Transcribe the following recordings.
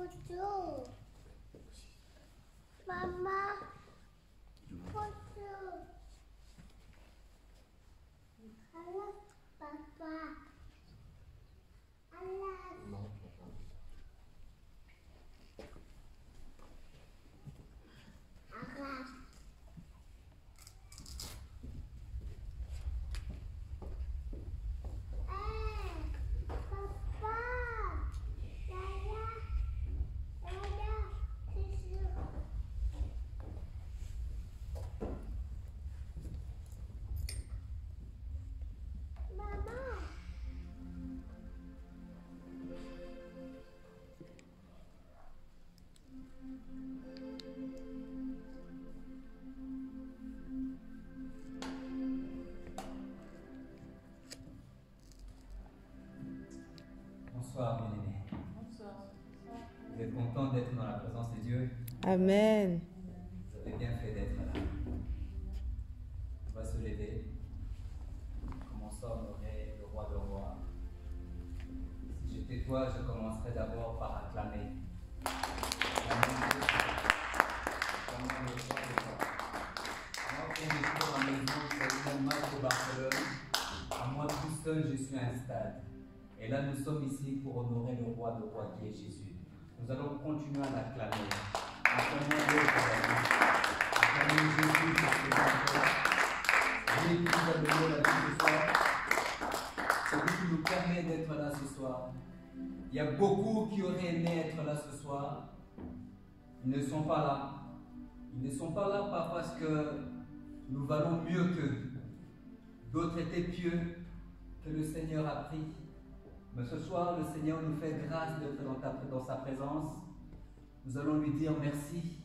Bonjour. Maman. Bonjour. Alors, papa. Alors. Arrête. Bonsoir, bien-aimés. Bonsoir. Vous êtes contents d'être dans la présence de Dieu? Amen. Vous avez bien fait d'être là. On va se lever. Commençons à honorer le roi de rois. Si j'étais toi, je commencerais d'abord par acclamer. Acclamer le roi de rois. Moi, quand je suis dans la maison, je fais un match de Barcelone. À moi tout seul, je suis à un stade. Et là, nous sommes ici pour honorer le roi de rois qui est Jésus. Nous allons continuer à l'acclamer. Acclamons-le pour la vie. Acclamons Jésus pour ce qu'il Dieu qui nous a donné la vie ce soir. C'est lui qui nous permet d'être là ce soir. Il y a beaucoup qui auraient aimé être là ce soir. Ils ne sont pas là. Ils ne sont pas là pas parce que nous valons mieux qu'eux. D'autres étaient pieux que le Seigneur a pris. Mais ce soir, le Seigneur nous fait grâce d'être dans sa présence. Nous allons lui dire merci.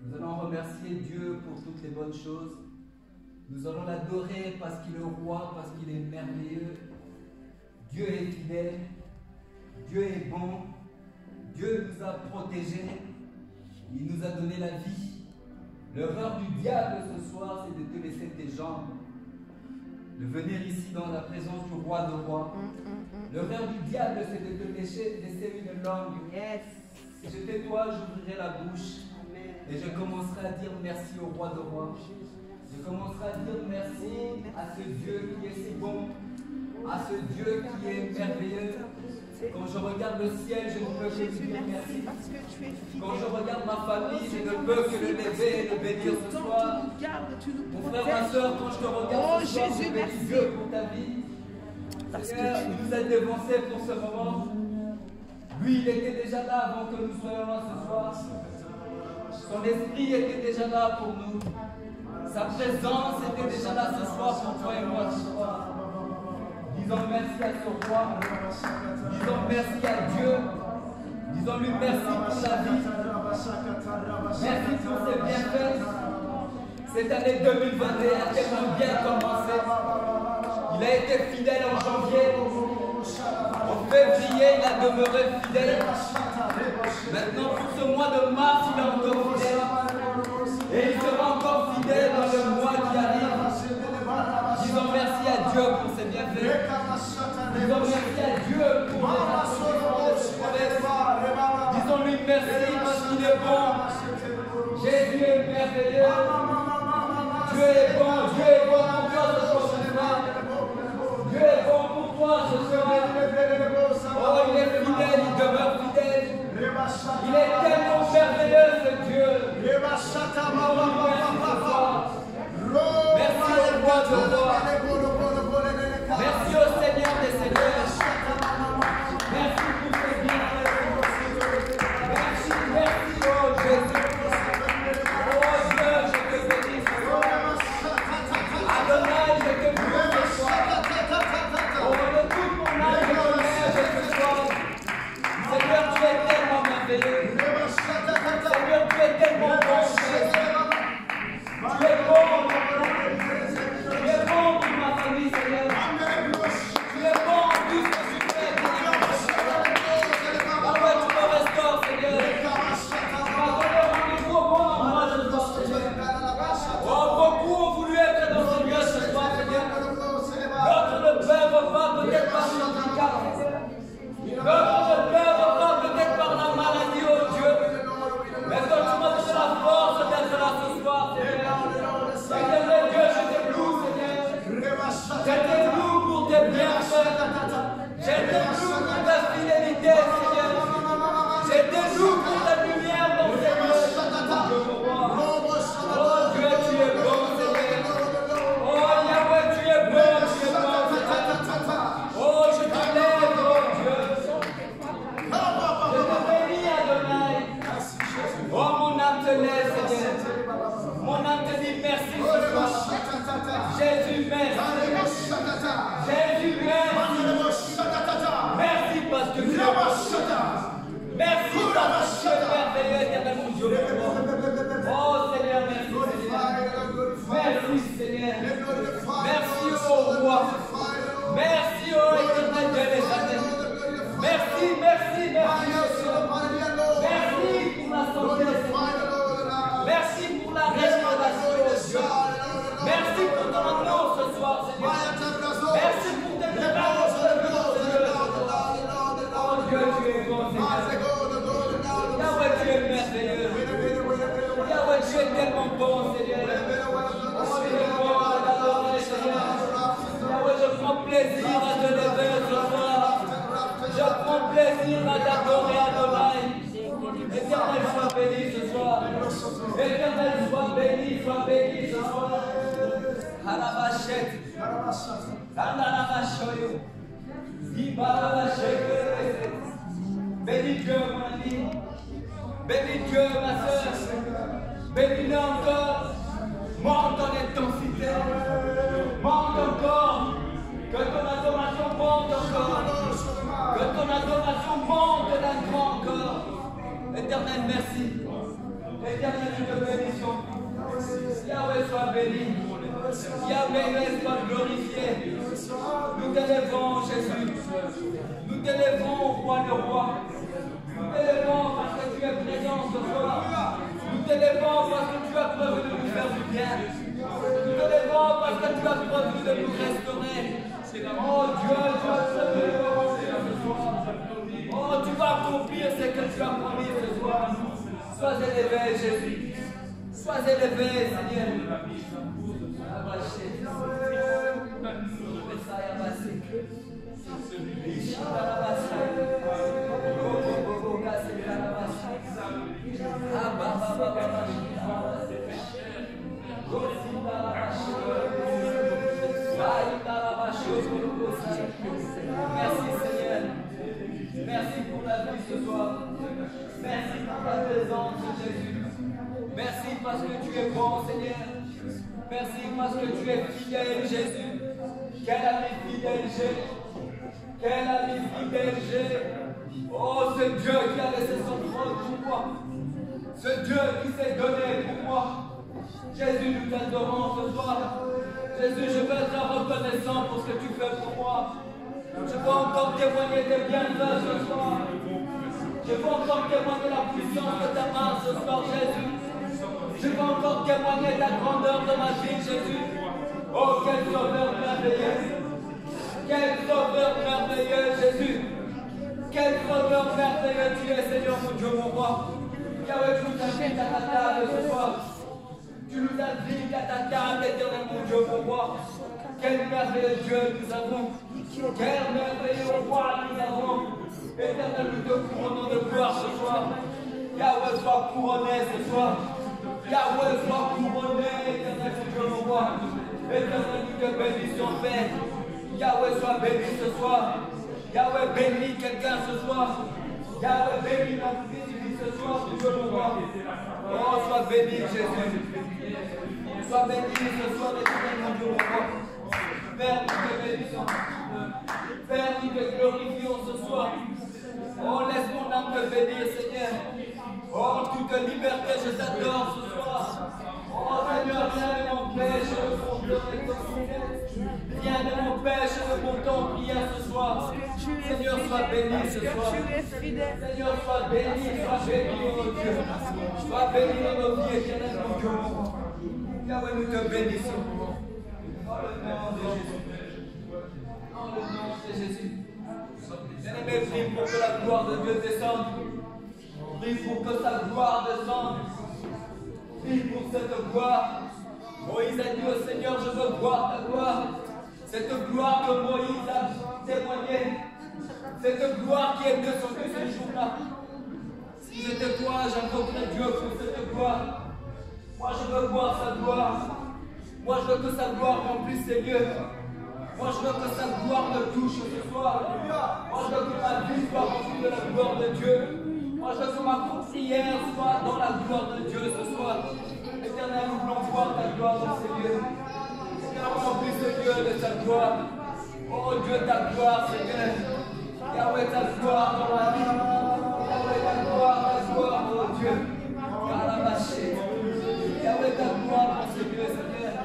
Nous allons remercier Dieu pour toutes les bonnes choses. Nous allons l'adorer parce qu'il est roi, parce qu'il est merveilleux. Dieu est fidèle. Dieu est bon. Dieu nous a protégés. Il nous a donné la vie. L'erreur du diable ce soir, c'est de te laisser tes jambes. De venir ici dans la présence du roi de rois. L'erreur du diable, c'est de te laisser une langue. Yes. Si j'étais toi, j'ouvrirais la bouche. Amen. Et je commencerai à dire merci au roi de rois. Je commencerai à dire merci à ce Dieu qui est si bon, à ce Dieu qui est merveilleux. Quand je regarde le ciel, je ne peux que lui dire merci. Quand je regarde ma famille, je ne peux que le lever et le bénir ce soir. Mon frère, ma soeur, quand je te regarde ce soir, je bénis Dieu pour ta vie. Seigneur, il nous a dévancés pour ce moment. Lui, il était déjà là avant que nous soyons là ce soir. Son esprit était déjà là pour nous. Sa présence était déjà là ce soir pour toi et moi ce soir. Disons merci à ce roi. Disons merci à Dieu. Disons-lui merci pour la vie. Merci pour ses bienfaits. Cette année 2021 a tellement bien commencé. Il a été fidèle en janvier. En février, il a demeuré fidèle. Maintenant, pour ce mois de mars, il est encore fidèle. Et il sera encore fidèle dans le mois qui arrive. Disons merci à Dieu pour ses bienfaits. Disons merci à Dieu pour les accomplissements de ses promesses. Disons-lui merci parce qu'il est bon. Jésus est merveilleux. Dieu est bon. Dieu est bon pour toi ce soir. Dieu est bon pour toi ce soir. Oh, il est fidèle, il demeure fidèle. Il est tellement merveilleux ce Dieu. Merci au roi de roi. Merci au Seigneur des seigneurs. Merci pour tes bienfaits. Merci, oh Jésus. Oh Dieu, je te bénis ce soir. Adonai, je te bénis ce soir. Oh, de toute mon âme, je merci pour la santé, merci pour la restauration, Dieu. Merci pour ton amour ce soir, Seigneur. Merci pour tes miracles, Seigneur. Oh Dieu, tu es bon, Seigneur. Yahweh, tu es merveilleux. Yahweh, tu es tellement bon, Seigneur. Oh, tu es bon, t'adorer, Seigneur. Yahweh, je prends plaisir à te lever ce soir. Je prends plaisir à t'adorer, Adonai. Éternel, sois béni ce soir. Éternel, sois béni ce soir. Harabachet. Dandarabashoyo. Ibarabachet. Bénis Dieu, mon ami. Bénis Dieu, ma soeur. Bénis-le encore. Monte en intensité. Monte encore. Que ton adoration monte encore. Que ton adoration monte d'un cran encore. Éternel, merci. Éternel, nous te bénissons. Yahweh soit béni. Yahweh soit glorifié. Nous t'élèvons, Jésus. Nous t'élèvons, roi de roi. Nous t'élèvons parce que tu es présent ce soir. Nous t'élèvons parce que tu as prévu de nous faire du bien. Nous t'élèvons parce que tu as prévu de nous restaurer. Oh Dieu, tu as prévu de nous restaurer ce soir. Oh, tu vas accomplir ce que tu as promis ce soir. Sois élevé, Jésus. Sois élevé, Seigneur. Merci Seigneur. Merci pour la vie ce soir. Merci pour ta présence, Jésus. Merci parce que tu es bon, Seigneur. Merci parce que tu es fidèle, Jésus. Quel ami fidèle j'ai. Quel ami fidèle j'ai. Oh, ce Dieu qui a laissé son trône pour moi. Ce Dieu qui s'est donné pour moi. Jésus, nous t'adorons ce soir. Jésus, je veux être reconnaissant pour ce que tu fais pour moi. Je veux encore témoigner des bienfaits ce soir. Je veux encore témoigner la puissance de ta main ce soir, Jésus. Je veux encore témoigner ta grandeur de ma vie, Jésus. Oh, quel sauveur merveilleux. Quel sauveur merveilleux, Jésus. Quel sauveur merveilleux tu es, Seigneur, mon Dieu, mon roi. Yahweh, tu nous invites à ta table ce soir. Tu nous invites à ta table, éternel, mon Dieu, mon roi. Quel merveilleux Dieu nous avons. Quel merveilleux roi nous avons. Éternel, nous te couronnons de gloire ce soir. Yahweh, sois couronné ce soir. Yahweh, sois couronné, éternel, mon Dieu, mon roi. Éternel, nous te bénissons, Père. Yahweh, sois béni ce soir. Yahweh, bénis quelqu'un ce soir. Yahweh, bénis notre vie ce soir, mon Dieu, mon roi. Oh, sois béni, Jésus. Sois béni ce soir, éternel, mon Dieu, mon roi. Père, nous te bénissons. Père, nous te glorifions ce soir. Oh, laisse mon âme te bénir, Seigneur. Oh, en toute liberté, je t'adore ce soir. Oh, Seigneur, viens de mon péché, de mon Dieu, viens de mon péché, de mon temps en prière ce soir. Seigneur, sois béni ce soir. Seigneur, sois béni, mon Dieu. Sois béni dans nos vies, éternel, mon Dieu. Yahweh, nous te bénissons. Dans le nom de Jésus. Dans le nom de Jésus. Bien-aimé, prie pour que la gloire de Dieu descende. Prie pour que sa gloire descende. Prie pour cette gloire. Moïse a dit au Seigneur, je veux voir ta gloire. Cette gloire que Moïse a témoignée. Cette gloire qui est descendue ce jour-là. Si j'étais toi, j'invoquerais Dieu pour cette gloire. Moi, je veux voir sa gloire. Moi, je veux que sa gloire remplisse ces lieux. Moi, je veux que sa gloire me touche ce soir. Moi, je veux que ma vie soit remplie de la gloire de Dieu. Moi, je veux que ma prière soit dans la gloire de Dieu ce soir. Éternel, nous voulons voir ta gloire dans ces lieux. Seigneur, remplis ce lieu de ta gloire. Oh Dieu, ta gloire, Seigneur. Yahweh, ta gloire dans ma vie. Yahweh, ta gloire, oh Dieu. Yahweh, ta gloire dans ces lieux, Seigneur.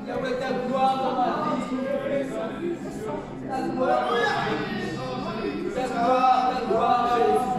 Yahweh, ta gloire dans ma vie. Ta gloire, Jésus.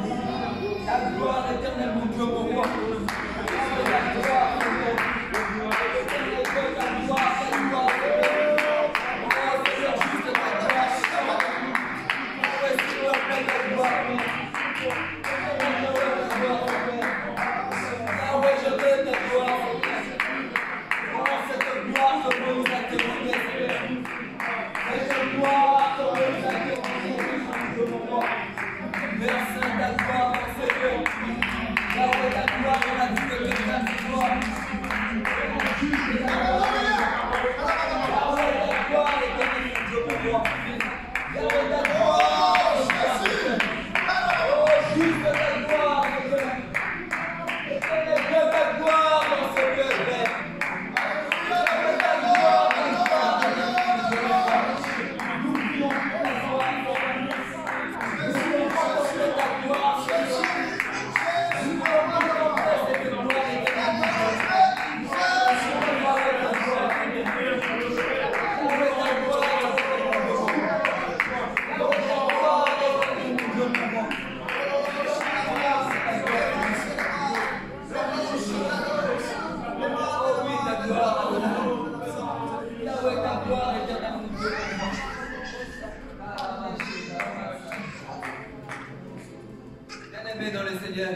Bien-aimés dans le Seigneur,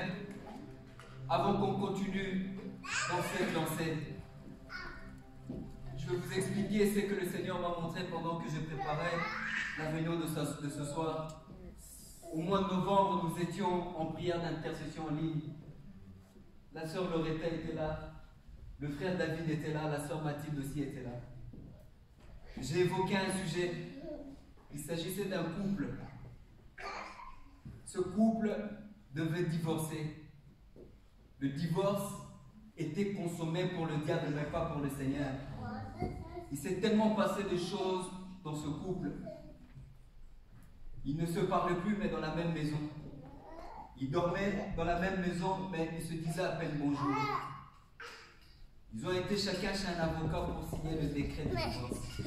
avant qu'on continue dans cette lancée, je vais vous expliquer ce que le Seigneur m'a montré pendant que je préparais la réunion de ce soir. Au mois de novembre, nous étions en prière d'intercession en ligne. La sœur Loretta était là, le frère David était là, la sœur Mathilde aussi était là. J'ai évoqué un sujet. Il s'agissait d'un couple. Ce couple devait divorcer. Le divorce était consommé pour le diable, mais pas pour le Seigneur. Il s'est tellement passé de choses dans ce couple. Ils ne se parlaient plus, mais dans la même maison. Ils dormaient dans la même maison, mais ils se disaient à peine bonjour. Ils ont été chacun chez un avocat pour signer le décret de divorce.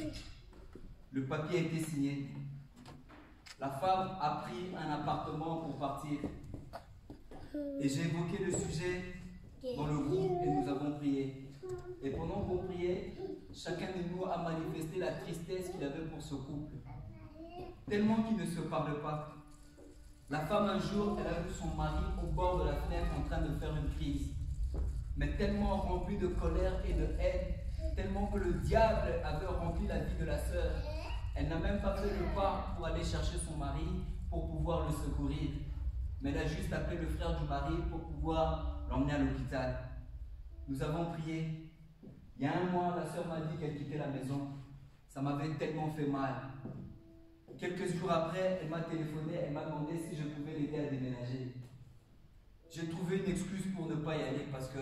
Le papier a été signé. La femme a pris un appartement pour partir. Et j'ai évoqué le sujet dans le groupe et nous avons prié. Et pendant qu'on priait, chacun de nous a manifesté la tristesse qu'il avait pour ce couple. Tellement qu'ils ne se parlent pas. La femme un jour, elle a vu son mari au bord de la fenêtre en train de faire une crise. Mais tellement rempli de colère et de haine, tellement que le diable avait rempli la vie de la sœur. Elle n'a même pas fait le pas pour aller chercher son mari pour pouvoir le secourir. Mais elle a juste appelé le frère du mari pour pouvoir l'emmener à l'hôpital. Nous avons prié. Il y a un mois, la sœur m'a dit qu'elle quittait la maison. Ça m'avait tellement fait mal. Quelques jours après, elle m'a téléphoné, elle m'a demandé si je pouvais l'aider à déménager. J'ai trouvé une excuse pour ne pas y aller parce que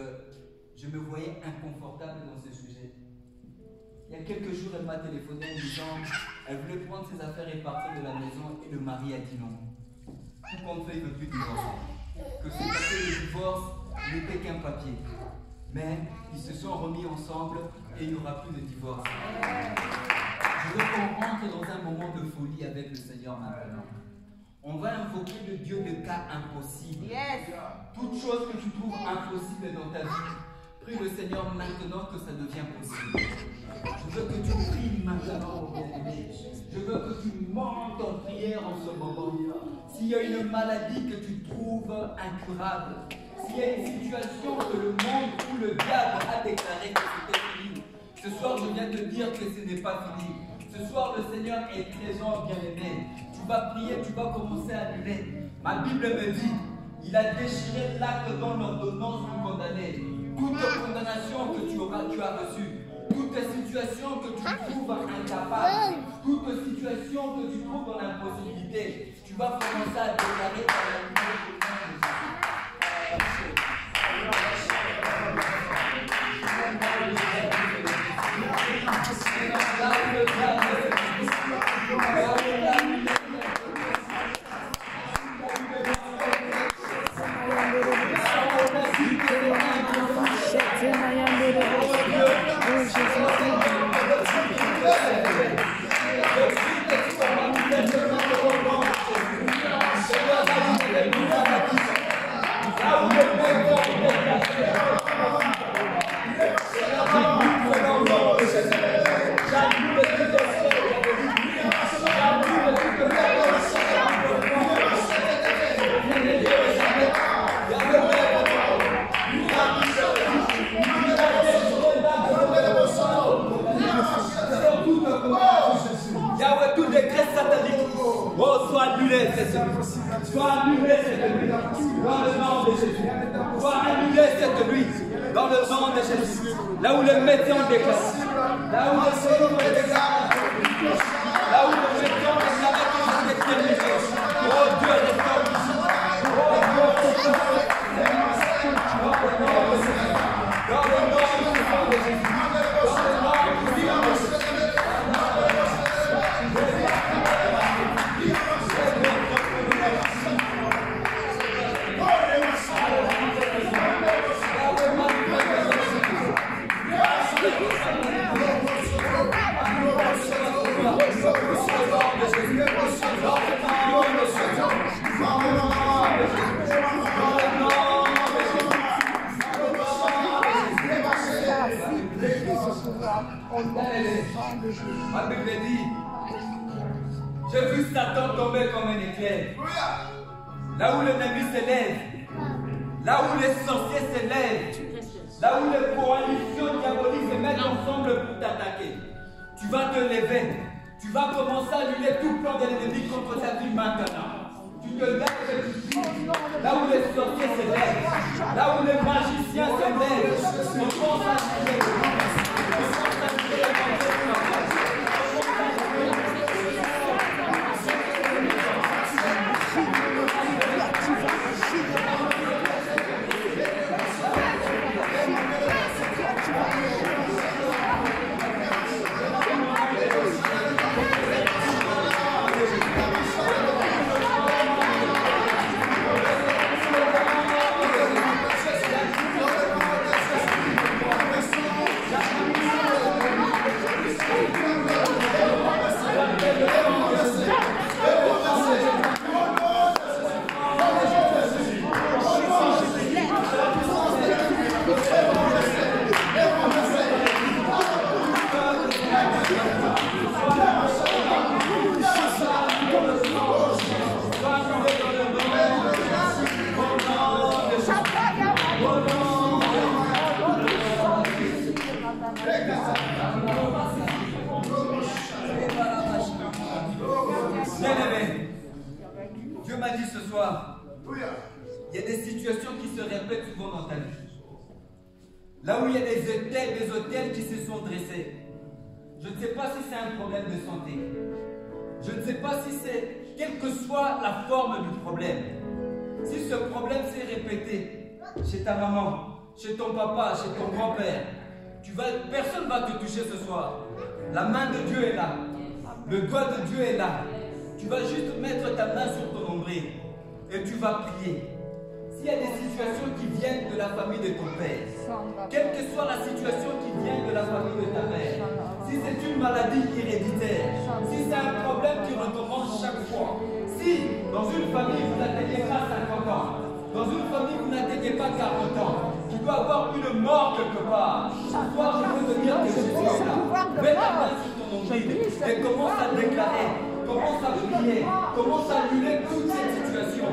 je me voyais inconfortable dans ce sujet. Il y a quelques jours, elle m'a téléphoné en disant qu'elle voulait prendre ses affaires et partir de la maison et le mari a dit non. Tout compte fait, il ne veut plus divorcer. Que ce papier de divorce n'était qu'un papier. Mais ils se sont remis ensemble et il n'y aura plus de divorce. Je veux qu'on rentre dans un moment de folie avec le Seigneur maintenant. On va invoquer le Dieu de cas impossibles. Yes. Toute chose que tu trouves impossible dans ta vie, prie le Seigneur maintenant que ça devient possible. Je veux que tu pries maintenant, mon bien-aimé. Je veux que tu montes en prière en ce moment. S'il y a une maladie que tu trouves incurable, s'il y a une situation que le monde ou le diable a déclaré que c'était fini, ce soir je viens te dire que ce n'est pas fini. Ce soir le Seigneur est présent, bien-aimé. Tu vas prier, tu vas commencer à annuler. Ma Bible me dit, il a déchiré l'acte dans l'ordonnance du condamné. Toute condamnation que tu as reçue, toute situation que tu trouves incapable, toute situation que tu trouves dans l'impossibilité, tu vas commencer à déclarer par la lumière du nom de Jésus. Sois annulé cette nuit. Dans le nom de Jésus. Sois annulé cette nuit. Dans le nom de Jésus. Là où le médecin déclare. Là où le Seigneur déclare. Là où le médecin déclare qu'on est terminé. Oh Dieu, restaure. Oh Dieu, restaure. Dans le nom de Jésus. Dans le nom de Jésus. Ma Bible dit, j'ai vu Satan tomber comme un éclair. Là où l'ennemi s'élève, là où les sorciers s'élèvent, là où les coalitions diaboliques se mettent ensemble pour t'attaquer, tu vas te lever, tu vas commencer à annuler tout plan de l'ennemi contre ta vie maintenant. Tu te lèves et tu dis, là où les sorciers s'élèvent, là où les magiciens s'élèvent, commence à annuler. Dieu m'a dit ce soir, il y a des situations qui se répètent souvent dans ta vie. Là où il y a des hôtels qui se sont dressés. Je ne sais pas si c'est un problème de santé. Je ne sais pas si c'est, quelle que soit la forme du problème. Si ce problème s'est répété chez ta maman, chez ton papa, chez ton grand-père, personne ne va te toucher ce soir. La main de Dieu est là. Le doigt de Dieu est là. Tu vas juste mettre ta main sur ton nombril et tu vas prier. S'il y a des situations qui viennent de la famille de ton père, quelle que soit la situation qui vient de la famille de ta mère, si c'est une maladie héréditaire, si c'est un problème qui recommence chaque fois, si dans une famille vous n'atteignez pas 50 ans, dans une famille vous n'atteignez pas 40 ans, il doit y avoir une mort quelque part. Ce soir, je veux te dire que Jésus est là. Mets ta main sur ton nombril et commence à déclarer. Commence à prier, commence à annuler toute cette situation,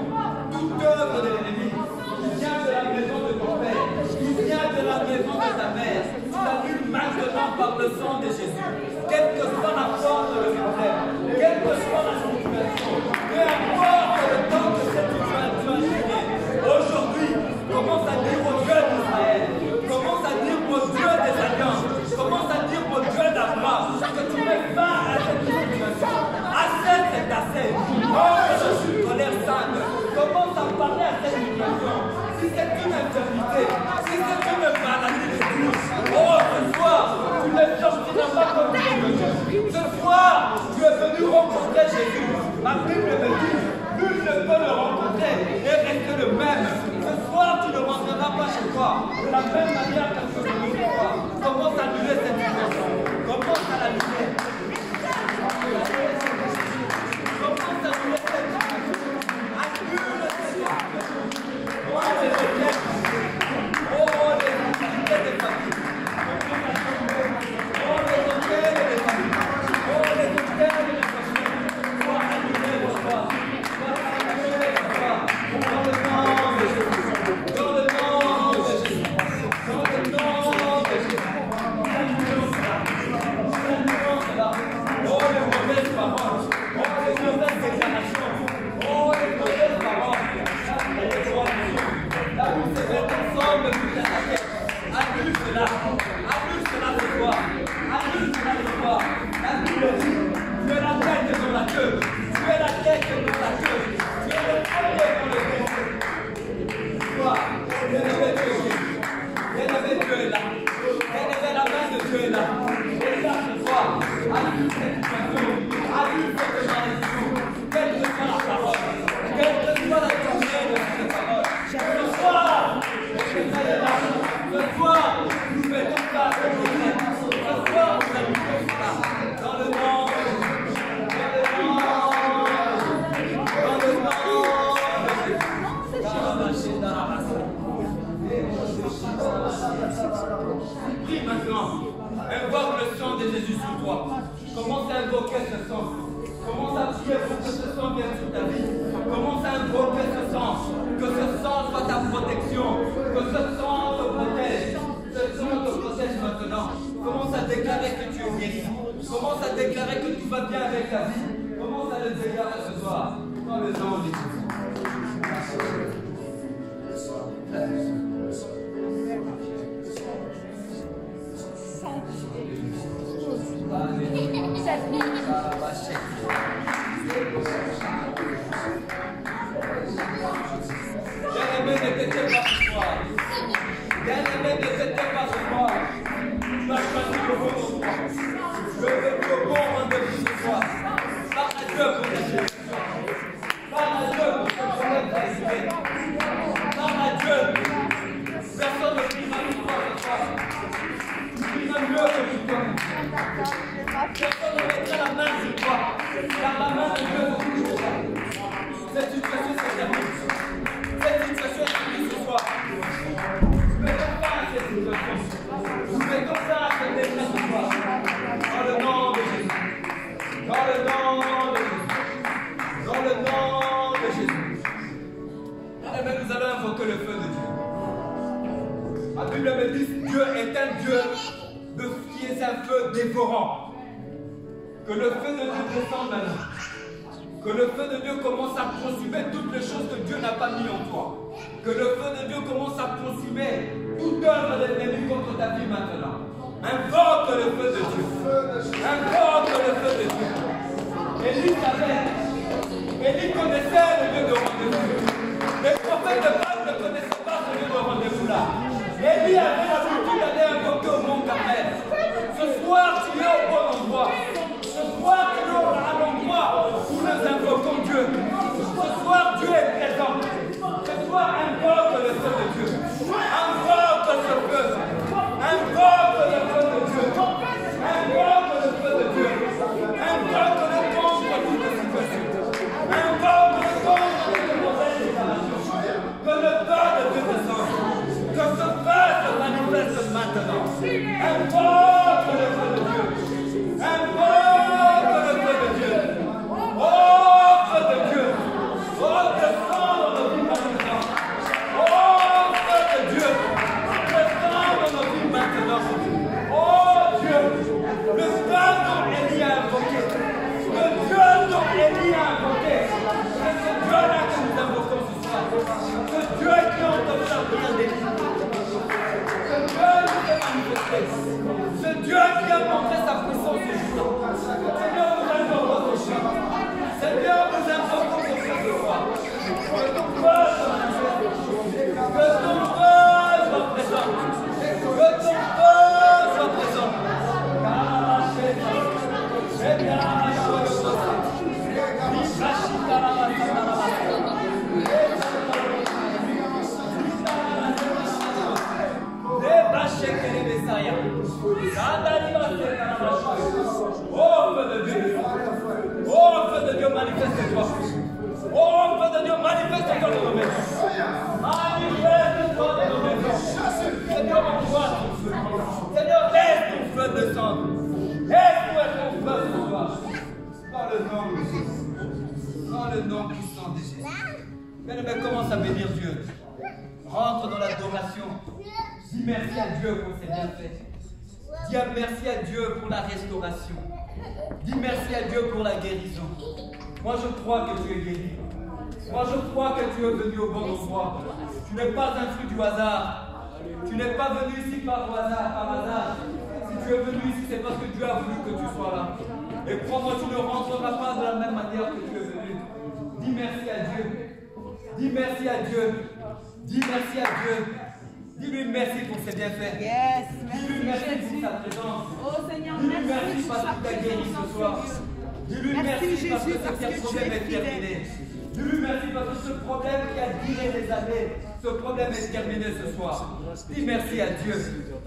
toute œuvre de l'ennemi qui vient de la maison de ton père, qui vient de la maison de ta mère. Tu l'annules maintenant par le sang de Jésus. Quelle que soit la forme de problème, quelle que soit la situation, peu importe le temps que cette situation a duré, aujourd'hui, commence à dire au Dieu d'Israël, commence à dire au Dieu des alliances, commence à dire au Dieu d'Abraham que tu mets fin à cette situation. Assez, c'est assez. Oh, je suis colère sainte. Commence à parler à cette situation. Si c'est une infirmité, si c'est une maladie de Dieu, oh, ce soir, tu ne sortiras pas comme Dieu. Ce soir, tu es venu rencontrer Jésus. Ma Bible me dit, nul ne peut le rencontrer et rester le même. Ce soir, tu ne rentreras pas chez toi de la même manière que tu es venu chez toi. Commence à annuler cette situation. Commence à l'annuler. Dans le nom de Jésus. Bible me dit Dieu est un Dieu qui est un feu dévorant. Que le feu de Dieu descende maintenant. Que le feu de Dieu commence à consumer toutes les choses que Dieu n'a pas mis en toi. Que le feu de Dieu commence à consumer toute œuvre de l'ennemi contre ta vie maintenant. Invoque le feu de Dieu. Invoque le feu de Dieu. Élie savait. Élie connaissait le lieu de rendez-vous. Les prophètes de Baal ne connaissaient pas ce lieu de rendez-vous là. Élie avait l'habitude d'aller invoquer au mont Carmel. Ce soir, tu es au bon endroit. Ce soir, tu es à l'endroit où nous invoquons Dieu. Ce soir, Dieu est présent. Ce soir, invoque le feu de Dieu. Invoque ce feu. Invoque le feu de Dieu. Invoque le feu de Dieu. Invoque le contre toute situation. Invoque le contre toute mauvaise déclaration. Que le feu de Dieu descende. Que ce feu se manifeste maintenant. Invoque le feu de Dieu. Invoque le feu de Dieu. Oh, feu de Dieu. Oh, descends dans nos vies maintenant. Oh, feu de Dieu. Descends dans nos vies maintenant. Oh, Dieu. Le feu dont Élie a invoqué. Le Dieu dont Élie a invoqué. C'est ce Dieu-là que nous invoquons ce soir. Ce Dieu qui a entendu la prière d'Élie. Ce Dieu qui s'est manifesté. Ce Dieu qui a montré sa puissance ce jour. Seigneur, nous invoquons ce soir. Seigneur, nous invoquons ce soir. Que ton feu soit manifesté. Que ton feu soit présent. Que ton feu soit présent. Oh, feu de Dieu. Oh, feu de Dieu, manifeste-toi. Oh, feu de Dieu, manifeste-toi dans nos maisons. Manifeste-toi dans nos maisons. Seigneur, envoie ton feu. Seigneur, laisse ton feu descendre. Laisse-moi ton feu ce soir. Dans le nom de Jésus. Dans le nom puissant de Jésus. Bien-aimé, commence à bénir Dieu. Rentre dans l'adoration. Dis merci à Dieu pour ses bienfaits. Dis merci à Dieu pour la restauration. Dis merci à Dieu pour la guérison. Moi je crois que tu es guéri. Moi je crois que tu es venu au bon endroit. Tu n'es pas un fruit du hasard. Tu n'es pas venu ici par hasard. Si tu es venu ici, c'est parce que Dieu a voulu que tu sois là. Et crois-moi, tu ne rentreras pas de la même manière que tu es venu. Dis merci à Dieu. Dis merci à Dieu. Dis merci à Dieu. Dis-lui merci pour ses bienfaits. Yes, Dis-lui merci pour sa présence. Oh Seigneur, Dis-lui merci parce qu'il t'a guéri ce soir. Dis-lui merci parce que ce problème est terminé. Dis-lui merci parce que ce problème qui a duré des années, ce problème est terminé ce soir. Dis merci à Dieu.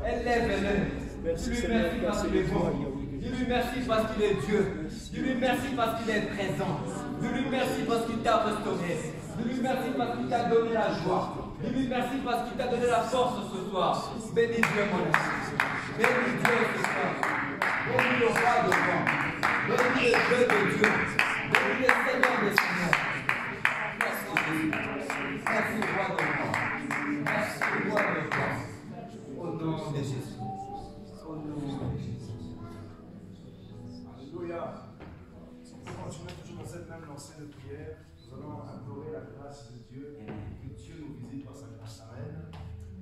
Élève-le. Dis-lui merci parce qu'il est bon. Dis-lui merci parce qu'il est Dieu. Dis-lui merci parce qu'il est présent. Dis-lui merci parce qu'il t'a restauré. Dis-lui merci parce qu'il t'a donné la joie. Dis-lui merci parce qu'il t'a donné la force ce soir. Bénis Dieu, mon ami. Bénis Dieu ce soir. Bénis le roi de roi. Bénis le Dieu de Dieu. Bénis le Seigneur des Seigneurs. Merci Jésus. Merci roi de roi. Merci roi de roi. Au nom de Jésus. Au nom de Jésus. Alléluia. Si on peut continuer toujours dans cette même lancée de prière, nous allons implorer la grâce de Dieu, que Dieu nous visite par sa grâce. Amen.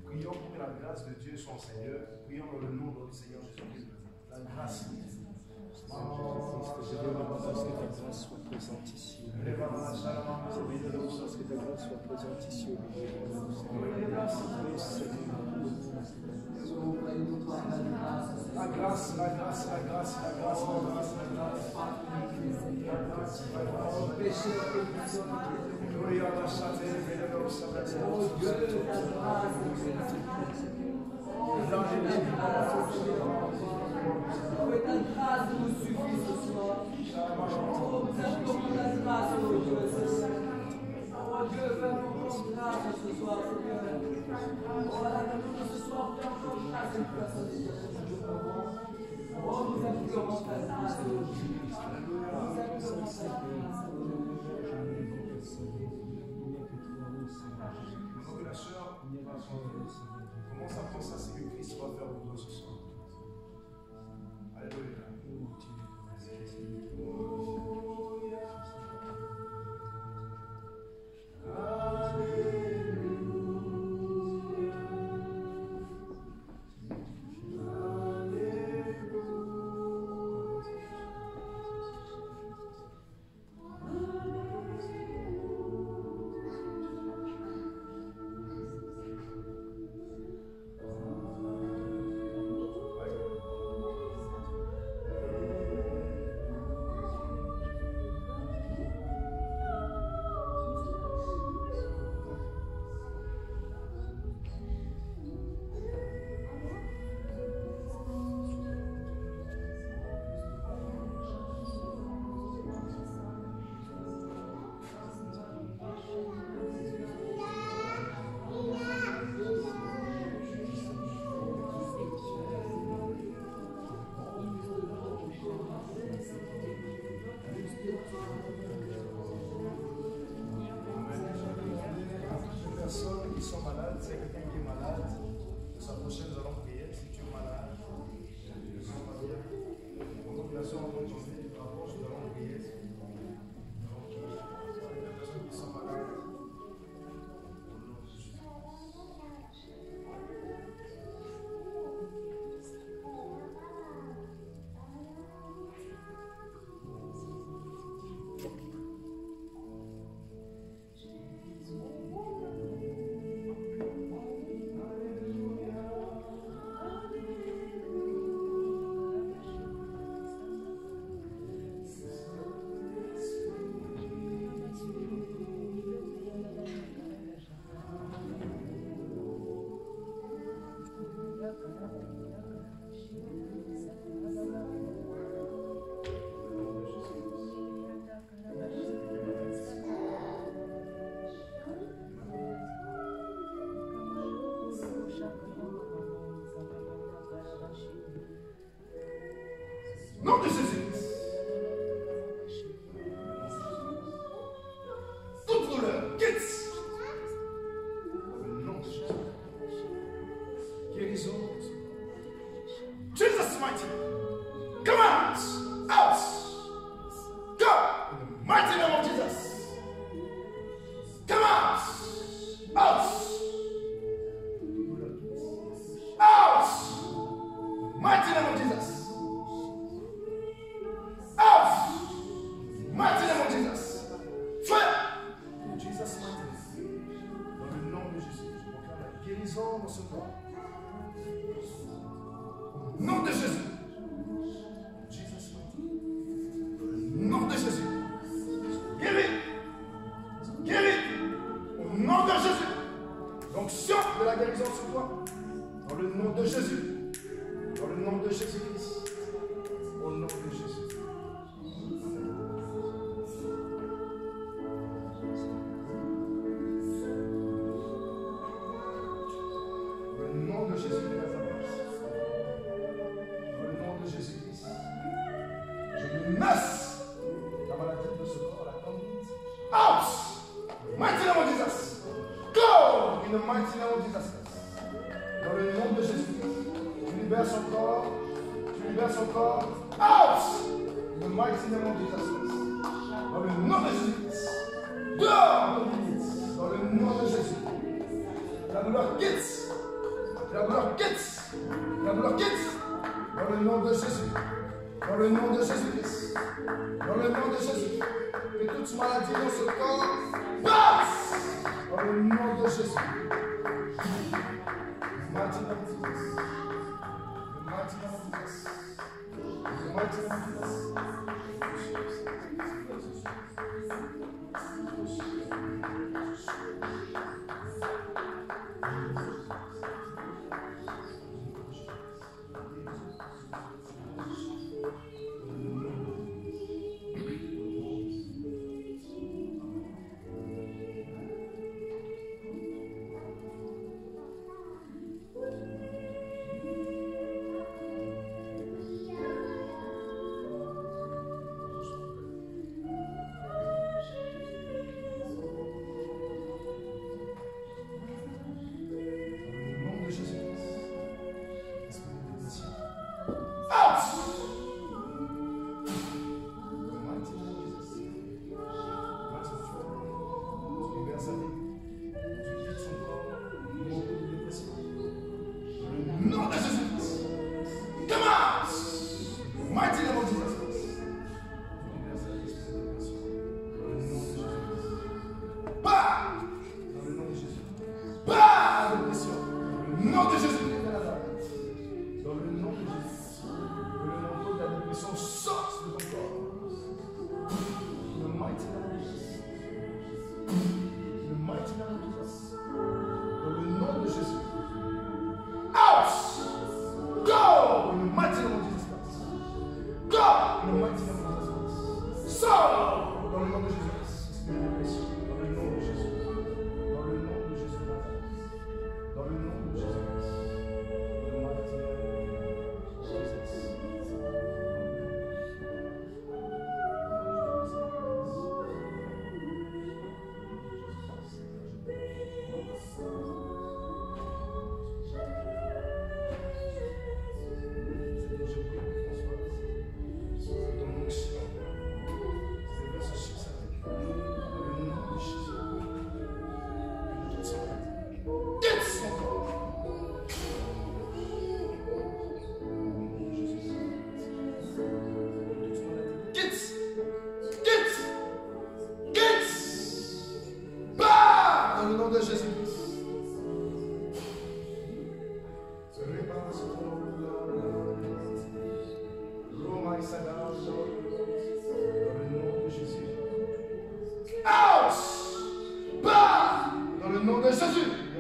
Prions pour que la grâce de Dieu soit Seigneur. Prions dans le nom du Seigneur Jésus-Christ. La grâce de Dieu. Je demande à ce que ta grâce soit présente ici. Je demande à ce que ta grâce soit présente ici au milieu de nous. La grâce, la grâce, la grâce, la grâce, la grâce, la grâce. Que ta grâce nous suffit ce soir. Oh, nous implorons ta grâce, oh Dieu, Seigneur. Oh Dieu, fais-nous encore grâce ce soir, Seigneur. Oh, voilà, que ce soir, fais encore grâce à une personne éternelle. Oh, nous implorons ta grâce, oh Dieu. Nous implorons ta grâce, oh Dieu. Que la sœur commence à prendre sa qui sont malades, c'est quelqu'un qui est malade. De s'approcher, nous allons prier. Si tu es malade, ne te sens pas bien. En population, en tant que tu te rapproches, nous allons prier. Nous allons prier. Les personnes qui sont malades. Nom de Jésus-Christ. Toute douleur, quitte. Dans le nom de Jésus. Guérison. Jesus mighty name. Come out. Out. Go. In the mighty name of Jesus. Come out. Out. Out. Mighty name of Jesus. Out! Mighty name of Jesus. Fire! In Jesus' mighty name. Dans le nom de Jésus, je proclame la guérison dans ce corps. Au nom de Jésus. Jesus' mighty name. Dans le nom de Jésus. Guéris! Guéris! Au nom de Jésus. L'onction de la guérison sur toi. Dans le nom de Jésus. Dans le nom de Jésus-Christ. Au nom de Jésus. Maladie dans ce corps, passe dans le nom de Jésus. The mighty name of Jesus. The mighty name of Jesus. The mighty name of Jesus.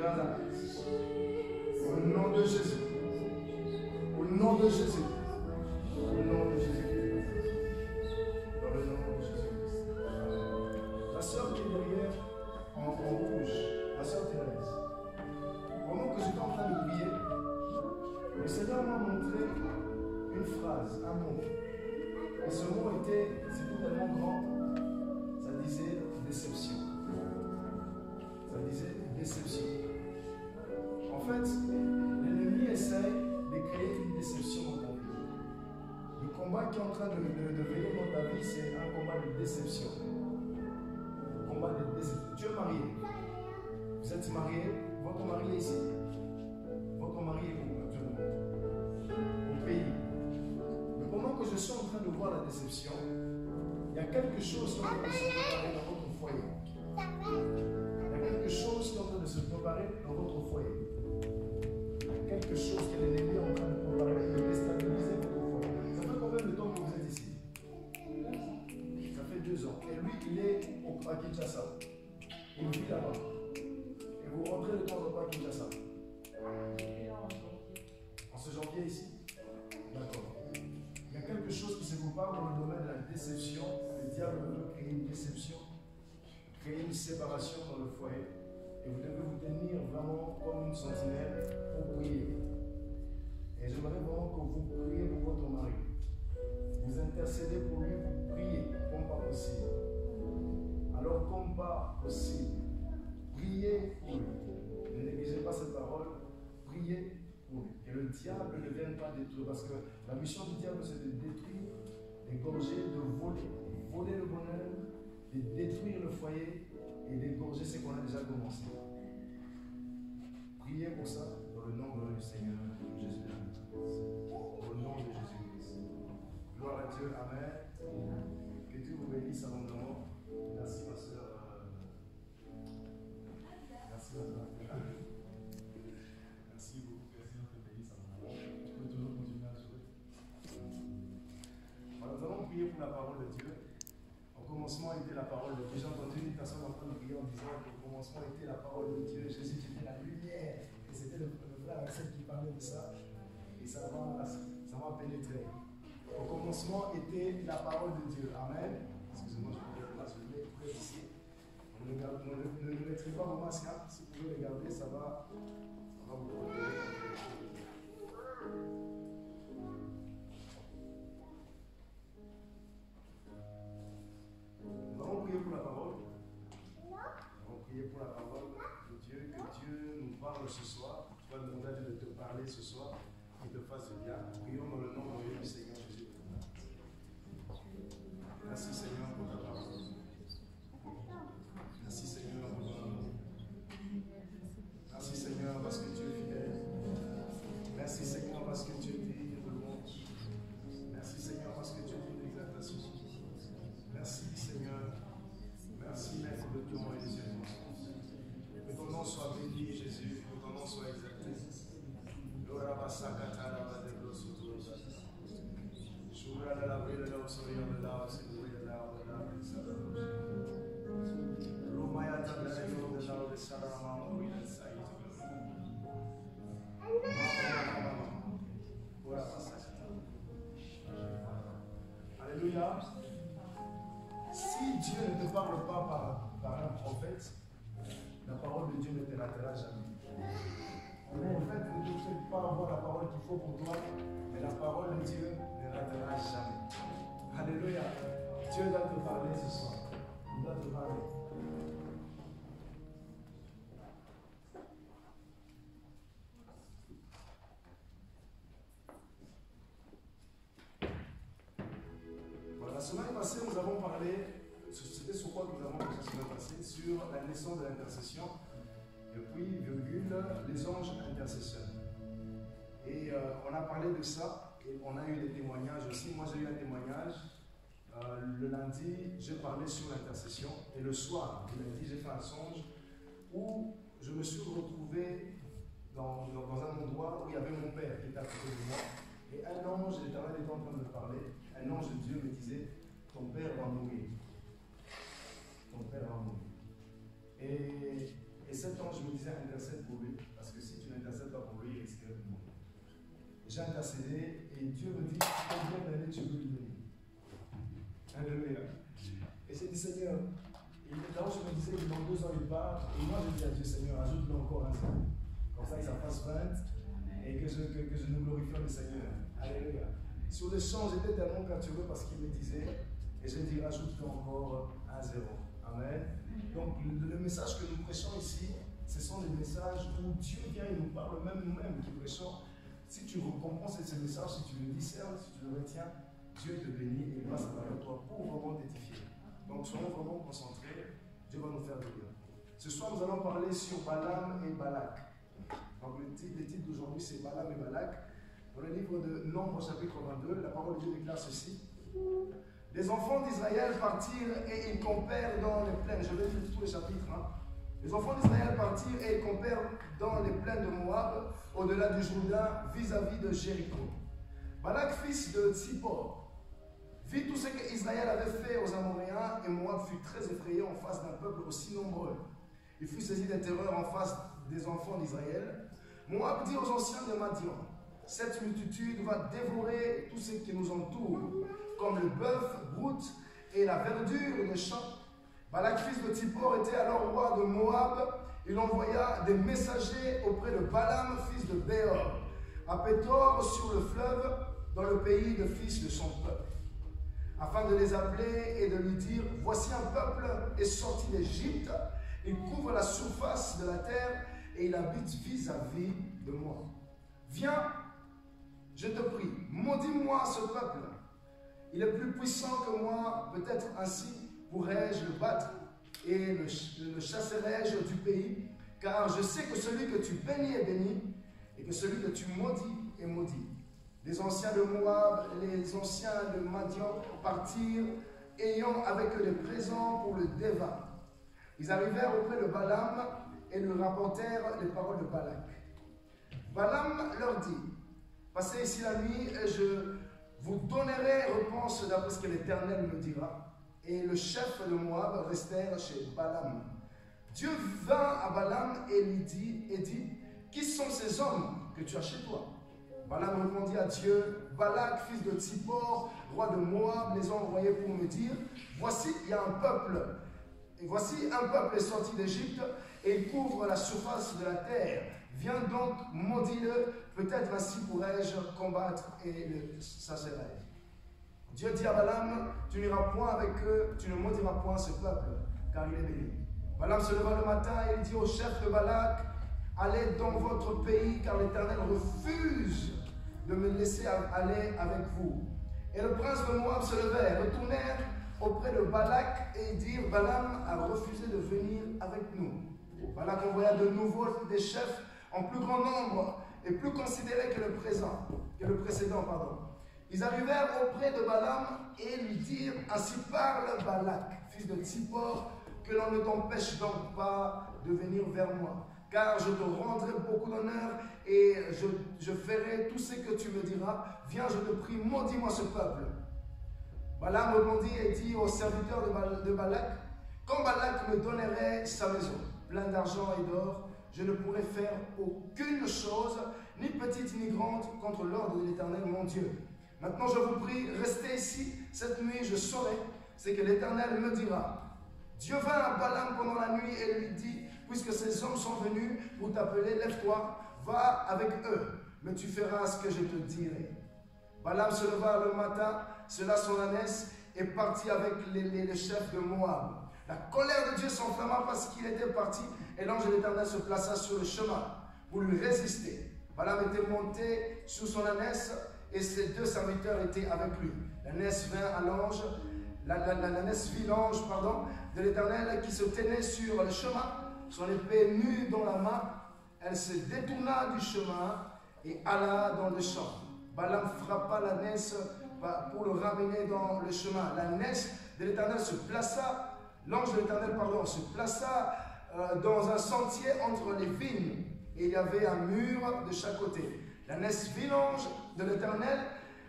Nazareth. Au nom de Jésus. Au nom de Jésus. Au nom de Jésus. Dans le nom de Jésus. La sœur qui est derrière en rouge, la sœur Thérèse. Pendant que j'étais en train de prier, le Seigneur m'a montré une phrase, un mot. Et ce mot c'était tellement grand, ça disait déception. Ça disait déception. En fait, l'ennemi essaie de créer une déception dans ta vie. Le combat qui est en train de veiller dans ta vie, c'est un combat de déception. Combat de déception. Tu es marié. Vous êtes marié. Votre mari est ici. Votre mari est où actuellement? Au pays. Mais pendant que je suis en train de voir la déception, il y a quelque chose qui est en train de se préparer dans votre foyer. Il y a quelque chose qui est en train de se préparer dans votre foyer. Il y a quelque chose que l'ennemi est en train de préparer, de déstabiliser votre foyer. Ça fait combien de temps que vous êtes ici? Ça fait 2 ans. Et lui, il est à Kinshasa. Il vit là-bas. Et vous rentrez de temps en temps à Kinshasa. En ce janvier ici? D'accord. Il y a quelque chose qui se prépare dans le domaine de la déception. Le diable veut créer une déception, créer une séparation dans le foyer. Et vous devez vous tenir vraiment comme une sentinelle pour prier. Et j'aimerais vraiment que vous priez pour votre mari. Vous intercédez pour lui, vous priez comme pas possible. Alors comme pas possible, priez pour lui. Ne négligez pas cette parole, priez pour lui. Que le diable ne vienne pas détruire. Parce que la mission du diable, c'est de détruire, d'égorger, de voler le bonheur, de détruire le foyer et d'égorger ce qu'on a déjà commencé. Priez pour ça dans le nom du Seigneur Jésus. Au nom de Jésus-Christ. Gloire à Dieu. Amen. Que Dieu vous bénisse abondamment. Merci ma soeur. Merci ma soeur. Merci beaucoup. Que Dieu te bénisse abondamment. Tu peux toujours continuer à jouer. Voilà, nous allons prier pour la parole de Dieu. Au commencement était la parole de Dieu. J'ai entendu une personne en train de prier en disant qu'au commencement était la parole de Dieu. Jésus était la lumière. Et c'était le frère Axel qui parlait de ça. Et ça m'a pénétré. Au commencement était la parole de Dieu. Amen. Excusez-moi, je le mets près ici. Ne mettez pas vos masques. Hein. Si vous pouvez les garder, ça va vous protéger. Nous allons prier pour la parole. Nous allons prier pour la parole de Dieu. Que Dieu nous parle ce soir. Tu vas demander à Dieu de te parler ce soir. Qu'il te fasse du bien. Prions dans le nom du Seigneur Jésus. Merci Seigneur pour ta parole. Merci Seigneur pour ton amour. Merci Seigneur parce que tu es fidèle. Merci Seigneur parce que tu es digne de louange. Merci Seigneur parce que tu es digne d'exaltation. Merci Seigneur. Merci Maître de tout et des circonstances. Que ton nom soit béni Jésus. Que ton nom soit exalté. Alléluia. Si Dieu ne te parle pas par un prophète, la parole de Dieu ne te ratera jamais. En fait, ne peut peut-être pas avoir la parole qu'il faut pour toi, mais la parole de Dieu ne ratera jamais. Alléluia. Dieu doit te parler ce soir. Il doit te parler. Voilà, la semaine passée, nous avons parlé, c'était sur quoi nous avons parlé la semaine passée, sur la naissance de l'intercession. Et puis, virgule, les anges intercesseurs. Et on a parlé de ça, et on a eu des témoignages aussi. Moi, j'ai eu un témoignage. Le lundi, j'ai parlé sur l'intercession. Et le soir, le lundi, j'ai fait un songe où je me suis retrouvé dans un endroit où il y avait mon père qui était à côté de moi. Et un ange, l'Éternel était en train de me parler. Un ange de Dieu me disait, ton père va mourir. Ton père va mourir. Et cet ange me disait intercède pour lui, parce que si tu n'intercèdes pas pour lui, il risquerait de mourir. J'ai intercédé et Dieu me dit combien d'années tu veux lui donner. Alléluia. Et j'ai dit Seigneur, l'ange me disait que dans 2 ans il part, et moi je dis à Dieu Seigneur, ajoute-le encore un an. Comme ça que ça fasse 20 et que je nous glorifie le Seigneur. Alléluia. Sur le champ, j'étais tellement capturé parce qu'il me disait, et je dis rajoute-le encore un 0. Amen. Donc le message que nous prêchons ici, ce sont des messages où Dieu vient et nous parle, même nous-mêmes qui prêchons. Si tu comprends ce message, si tu le discernes, si tu le retiens, Dieu te bénit et passe à travers toi pour vraiment t'édifier. Donc soyons vraiment concentrés, Dieu va nous faire du bien. Ce soir, nous allons parler sur Balaam et Balak. Donc le titre d'aujourd'hui, c'est Balaam et Balak. Dans le livre de Nombres, chapitre 22, la parole de Dieu déclare ceci. Les enfants d'Israël partirent et ils campèrent dans les plaines. Je vais lire tous les chapitres. Les enfants d'Israël partirent et ils campèrent dans les plaines de Moab, au-delà du Jourdain, vis-à-vis de Jéricho. Balak, fils de Tsippor, vit tout ce qu'Israël avait fait aux Amoréens, et Moab fut très effrayé en face d'un peuple aussi nombreux. Il fut saisi de terreur en face des enfants d'Israël. Moab dit aux anciens de Madian, cette multitude va dévorer tout ce qui nous entoure, comme le bœuf broute et la verdure des champs. Balak, fils de Tsippor, était alors roi de Moab. Il envoya des messagers auprès de Balaam, fils de Béor, à Pétor sur le fleuve, dans le pays de fils de son peuple, afin de les appeler et de lui dire, voici un peuple est sorti d'Égypte, il couvre la surface de la terre et il habite vis-à-vis de moi. Viens, je te prie, maudis-moi ce peuple. Il est plus puissant que moi, peut-être ainsi pourrais-je le battre et le chasserai-je du pays, car je sais que celui que tu bénis est béni, et que celui que tu maudis est maudit. Les anciens de Moab, les anciens de Madian partirent, ayant avec eux des présents pour le devin. Ils arrivèrent auprès de Balaam et lui rapportèrent les paroles de Balak. Balaam leur dit, passez ici la nuit et je vous donnerai réponse d'après ce que l'Éternel me dira. Et le chef de Moab restèrent chez Balaam. Dieu vint à Balaam et lui dit, qui sont ces hommes que tu as chez toi? Balaam répondit à Dieu, Balak, fils de Tsippor, roi de Moab, les a envoyés pour me dire, voici, il y a un peuple, et voici un peuple est sorti d'Égypte, et il couvre la surface de la terre. Viens donc, maudis-le, peut-être ainsi pourrais-je combattre et le chasserai. Dieu dit à Balaam, tu n'iras point avec eux, tu ne maudiras point ce peuple, car il est béni. Balaam se leva le matin et il dit au chef de Balak, allez dans votre pays, car l'Éternel refuse de me laisser aller avec vous. Et le prince de Moab se levèrent, retournèrent auprès de Balak et dirent, Balaam a refusé de venir avec nous. Balak envoya de nouveau des chefs en plus grand nombre et plus considérés que le précédent. Ils arrivèrent auprès de Balaam et lui dirent, ainsi parle Balak, fils de Tsippor, que l'on ne t'empêche donc pas de venir vers moi, car je te rendrai beaucoup d'honneur et je ferai tout ce que tu me diras. Viens, je te prie, maudis-moi ce peuple. Balaam répondit et dit aux serviteurs de Balak, quand Balak me donnerait sa maison, plein d'argent et d'or, je ne pourrais faire aucune chose, ni petite ni grande, contre l'ordre de l'Éternel mon Dieu. Maintenant je vous prie, restez ici, cette nuit je saurai ce que l'Éternel me dira. Dieu vint à Balaam pendant la nuit et lui dit, puisque ces hommes sont venus pour t'appeler, lève-toi, va avec eux, mais tu feras ce que je te dirai. Balaam se leva le matin, sella son ânesse et partit avec les chefs de Moab. La colère de Dieu s'enflamma parce qu'il était parti et l'ange de l'Éternel se plaça sur le chemin pour lui résister. Balaam était monté sur son ânesse et ses 2 serviteurs étaient avec lui. L'ânesse vint à l'ange, l'ânesse vit l'ange de l'Éternel qui se tenait sur le chemin, son épée nue dans la main. Elle se détourna du chemin et alla dans le champ. Balaam frappa l'ânesse pour le ramener dans le chemin. L'ânesse de l'Éternel se plaça, l'ange de l'Éternel, se plaça dans un sentier entre les vignes, et il y avait un mur de chaque côté. L'ânesse vit l'ange de l'Éternel,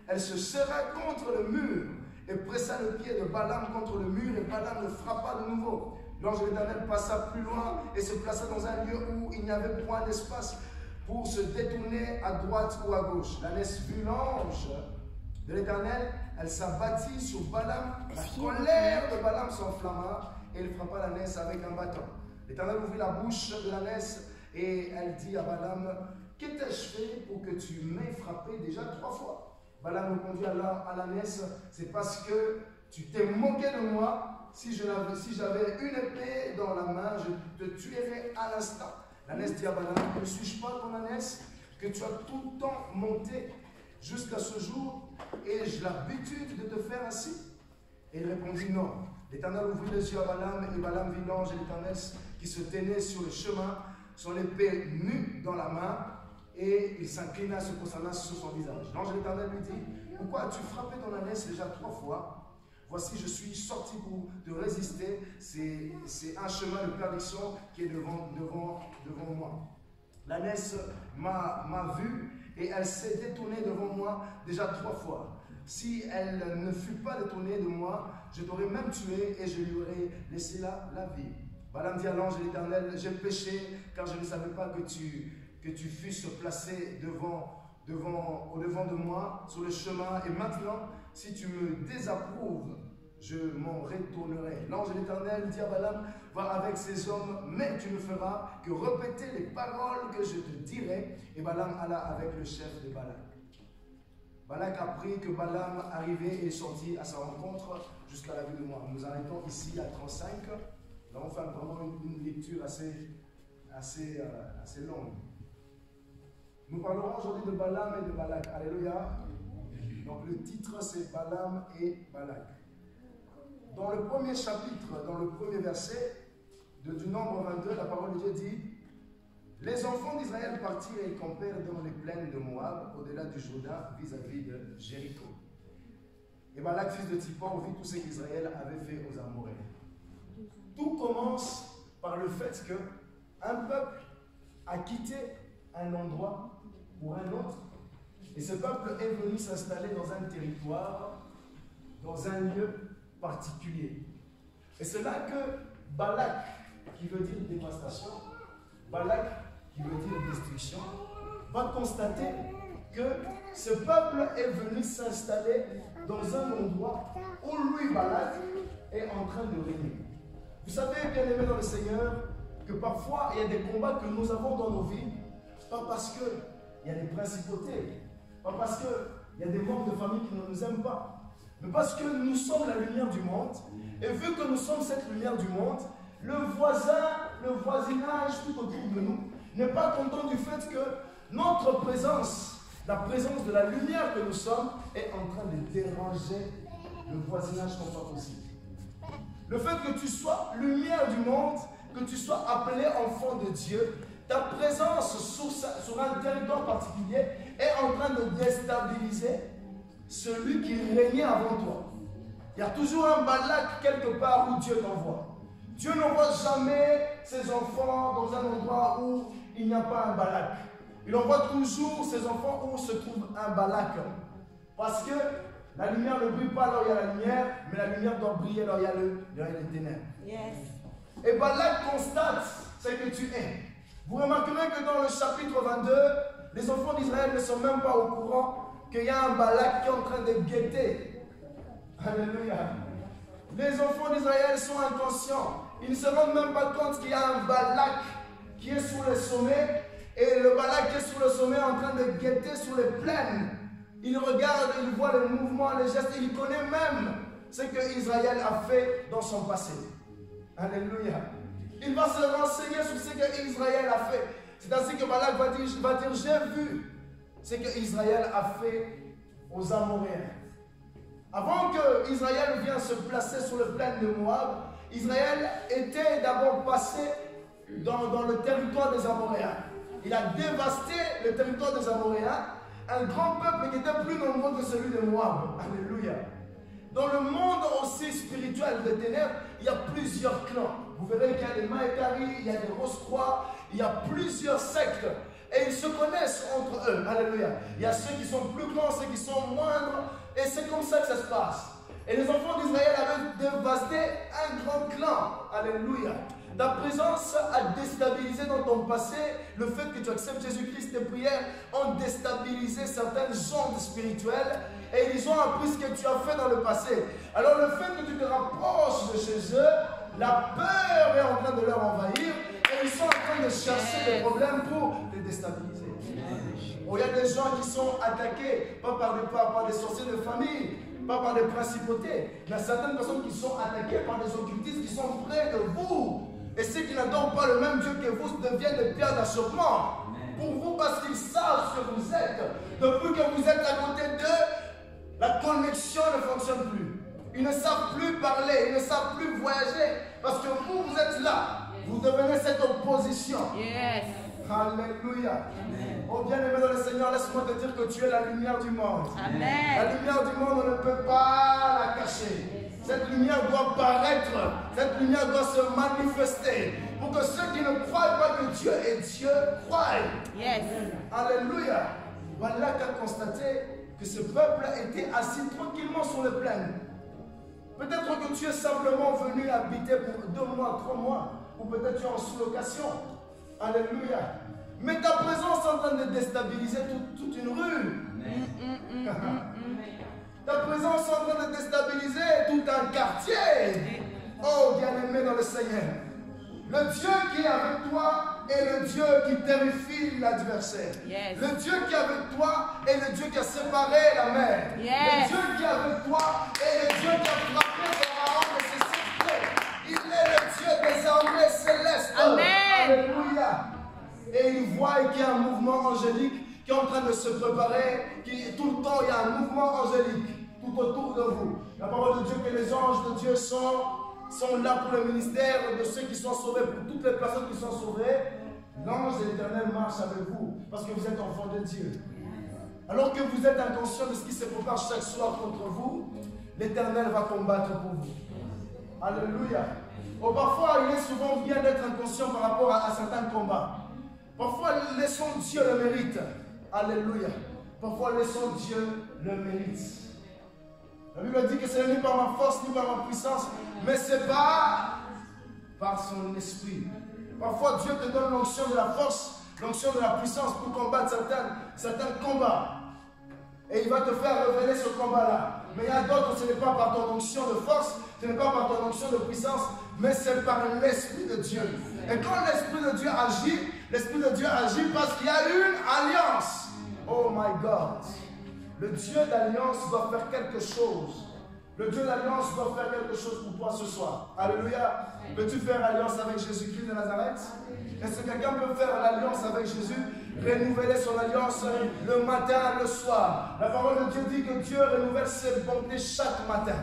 elle se serra contre le mur et pressa le pied de Balaam contre le mur, et Balaam le frappa de nouveau. L'ange de l'Éternel passa plus loin et se plaça dans un lieu où il n'y avait point d'espace pour se détourner à droite ou à gauche. L'ânesse vit l'ange de l'Éternel, elle s'abattit sur Balaam. La colère de Balaam s'enflamma et il frappa l'ânesse avec un bâton. L'Éternel ouvrit la bouche de l'ânesse et elle dit à Balaam, que t'ai-je fait pour que tu m'aies frappé déjà 3 fois? Balaam répondit à l'ânesse, c'est parce que tu t'es moqué de moi. Si j'avais une épée dans la main, je te tuerais à l'instant. L'ânesse dit à Balaam, ne suis-je pas ton ânesse que tu as tout le temps monté jusqu'à ce jour et j'ai l'habitude de te faire ainsi? Et il répondit non. L'Éternel ouvrit les yeux à Balaam et Balaam vit l'ange de l'Éternel qui se tenait sur le chemin, son épée nue dans la main, et il s'inclina, se prosterna sur son visage. L'ange de l'Éternel lui dit, pourquoi as-tu frappé ton ânesse déjà 3 fois? Voici, je suis sorti pour te résister. C'est un chemin de perdition qui est devant moi. L'ânesse m'a vu et elle s'est détournée devant moi déjà 3 fois. Si elle ne fut pas détournée de moi, je t'aurais même tué et je lui aurais laissé la vie. Balaam dit à l'ange de l'Éternel, j'ai péché car je ne savais pas que tu fusses placé au devant de moi sur le chemin, et maintenant, si tu me désapprouves, je m'en retournerai. L'ange de l'Éternel dit à Balaam, va avec ces hommes, mais tu ne feras que répéter les paroles que je te dirai. Et Balaam alla avec le chef de Balak. Balak apprit que Balaam arrivait et sortit à sa rencontre jusqu'à la ville de Moab. Nous arrêtons ici à 35. Nous allons faire vraiment une lecture assez longue. Nous parlerons aujourd'hui de Balaam et de Balak. Alléluia. Donc le titre c'est Balaam et Balak. Dans le premier chapitre, dans le premier verset du Nombre 22, la parole de Dieu dit: les enfants d'Israël partirent et campèrent dans les plaines de Moab, au-delà du Jourdain, vis-à-vis de Jéricho. Et Balak, fils de Tsippor, vit tout ce qu'Israël avait fait aux Amoréens. Tout commence par le fait qu'un peuple a quitté un endroit pour un autre, et ce peuple est venu s'installer dans un territoire, dans un lieu particulier. Et c'est là que Balak, qui veut dire dévastation, Balak, qui veut dire destruction, va constater que ce peuple est venu s'installer dans un endroit où lui, Balak, est en train de régner. Vous savez, bien aimés dans le Seigneur, que parfois il y a des combats que nous avons dans nos vies, pas parce qu'il y a des principautés, pas parce qu'il y a des membres de famille qui ne nous aiment pas, mais parce que nous sommes la lumière du monde, et vu que nous sommes cette lumière du monde, le voisinage tout autour de nous n'est pas content du fait que notre présence, la présence de la lumière que nous sommes, est en train de déranger le voisinage comme pas possible. Le fait que tu sois lumière du monde, que tu sois appelé enfant de Dieu, ta présence sur un territoire particulier est en train de déstabiliser celui qui régnait avant toi. Il y a toujours un Balak quelque part où Dieu t'envoie. Dieu n'envoie jamais ses enfants dans un endroit où il n'y a pas un Balak. Il envoie toujours ses enfants où se trouve un Balak. Parce que la lumière ne brille pas là où il y a la lumière, mais la lumière doit briller là où il y a les ténèbres. Yes. Et Balak constate ce que tu es. Vous remarquerez que dans le chapitre 22, les enfants d'Israël ne sont même pas au courant qu'il y a un Balak qui est en train de guetter. Alléluia. Les enfants d'Israël sont inconscients. Ils ne se rendent même pas compte qu'il y a un Balak qui est sur le sommet. Et le Balak qui est sur le sommet est en train de guetter sur les plaines. Il regarde, il voit les mouvements, les gestes. Il connaît même ce que Israël a fait dans son passé. Alléluia. Il va se renseigner sur ce que Israël a fait. C'est ainsi que Balak va dire, j'ai vu ce que Israël a fait aux Amoréens. Avant que Israël vienne se placer sur le plaine de Moab, Israël était d'abord passé dans le territoire des Amoréens. Il a dévasté le territoire des Amoréens, un grand peuple qui était plus nombreux que celui de Moab. Alléluia. Dans le monde aussi spirituel des ténèbres, il y a plusieurs clans. Vous verrez qu'il y a des Maïkari, il y a des Rose-Croix, il y a plusieurs sectes. Et ils se connaissent entre eux. Alléluia. Il y a ceux qui sont plus grands, ceux qui sont moindres. Et c'est comme ça que ça se passe. Et les enfants d'Israël avaient dévasté un grand clan. Alléluia. Ta présence a déstabilisé dans ton passé. Le fait que tu acceptes Jésus-Christ, tes prières ont déstabilisé certaines ondes spirituelles. Et ils ont appris ce que tu as fait dans le passé. Alors le fait que tu te rapproches de chez eux, la peur est en train de leur envahir. Et ils sont en train de chercher des problèmes pour te déstabiliser. Oh, il y a des gens qui sont attaqués, pas par des sorciers de famille, pas par des principautés. Il y a certaines personnes qui sont attaquées par des occultistes qui sont près de vous. Et ceux qui n'adorent pas le même Dieu que vous deviennent des pierres d'achoppement pour vous parce qu'ils savent ce que vous êtes. Depuis que vous êtes à côté d'eux, la connexion ne fonctionne plus. Ils ne savent plus parler, ils ne savent plus voyager parce que vous êtes là. Vous devenez cette opposition. Yes. Alléluia. Oh bien-aimé dans le Seigneur, laisse-moi te dire que tu es la lumière du monde. Amen. La lumière du monde, on ne peut pas la cacher. Cette lumière doit paraître, cette lumière doit se manifester pour que ceux qui ne croient pas que Dieu est Dieu croient. Yes. Alléluia. Voilà qu'a constaté que ce peuple était assis tranquillement sur les plaines. Peut-être que tu es simplement venu habiter pour 2 mois, 3 mois, ou peut-être tu es en sous-location. Alléluia. Mais ta présence est en train de déstabiliser toute une rue. Ta présence est en train de déstabiliser tout un quartier. Oh, bien-aimé dans le Seigneur. Le Dieu qui est avec toi est le Dieu qui terrifie l'adversaire. Yes. Le Dieu qui est avec toi est le Dieu qui a séparé la mer. Yes. Le Dieu qui est avec toi est le Dieu qui a frappé Pharaon de ses secrets. Il est le Dieu des armées célestes. Amen. Alléluia. Et il voit qu'il y a un mouvement angélique qui est en train de se préparer. Tout le temps, il y a un mouvement angélique tout autour de vous. La parole de Dieu que les anges de Dieu sont là pour le ministère de ceux qui sont sauvés, pour toutes les personnes qui sont sauvées. L'ange de l'Éternel marche avec vous parce que vous êtes enfants de Dieu. Alors que vous êtes inconscient de ce qui se prépare chaque soir contre vous, l'Éternel va combattre pour vous. Alléluia. Oh, parfois, il est souvent bien d'être inconscient par rapport à certains combats. Parfois, laissons Dieu le mérite. Alléluia. Parfois, laissons Dieu le mérite. La Bible dit que ce n'est ni par ma force, ni par ma puissance, mais c'est par son esprit. Parfois, Dieu te donne l'onction de la force, l'onction de la puissance pour combattre certains combats. Et il va te faire révéler ce combat-là. Mais il y a d'autres, ce n'est pas par ton onction de force, ce n'est pas par ton onction de puissance, mais c'est par l'Esprit de Dieu. Et quand l'Esprit de Dieu agit parce qu'il y a une alliance. Oh my God. Le Dieu d'alliance doit faire quelque chose. Le Dieu d'alliance doit faire quelque chose pour toi ce soir. Alléluia. Peux-tu faire alliance avec Jésus-Christ de Nazareth? Est-ce que quelqu'un peut faire l'alliance avec Jésus? Renouveler son alliance le matin, le soir. La parole de Dieu dit que Dieu renouvelle ses bontés chaque matin.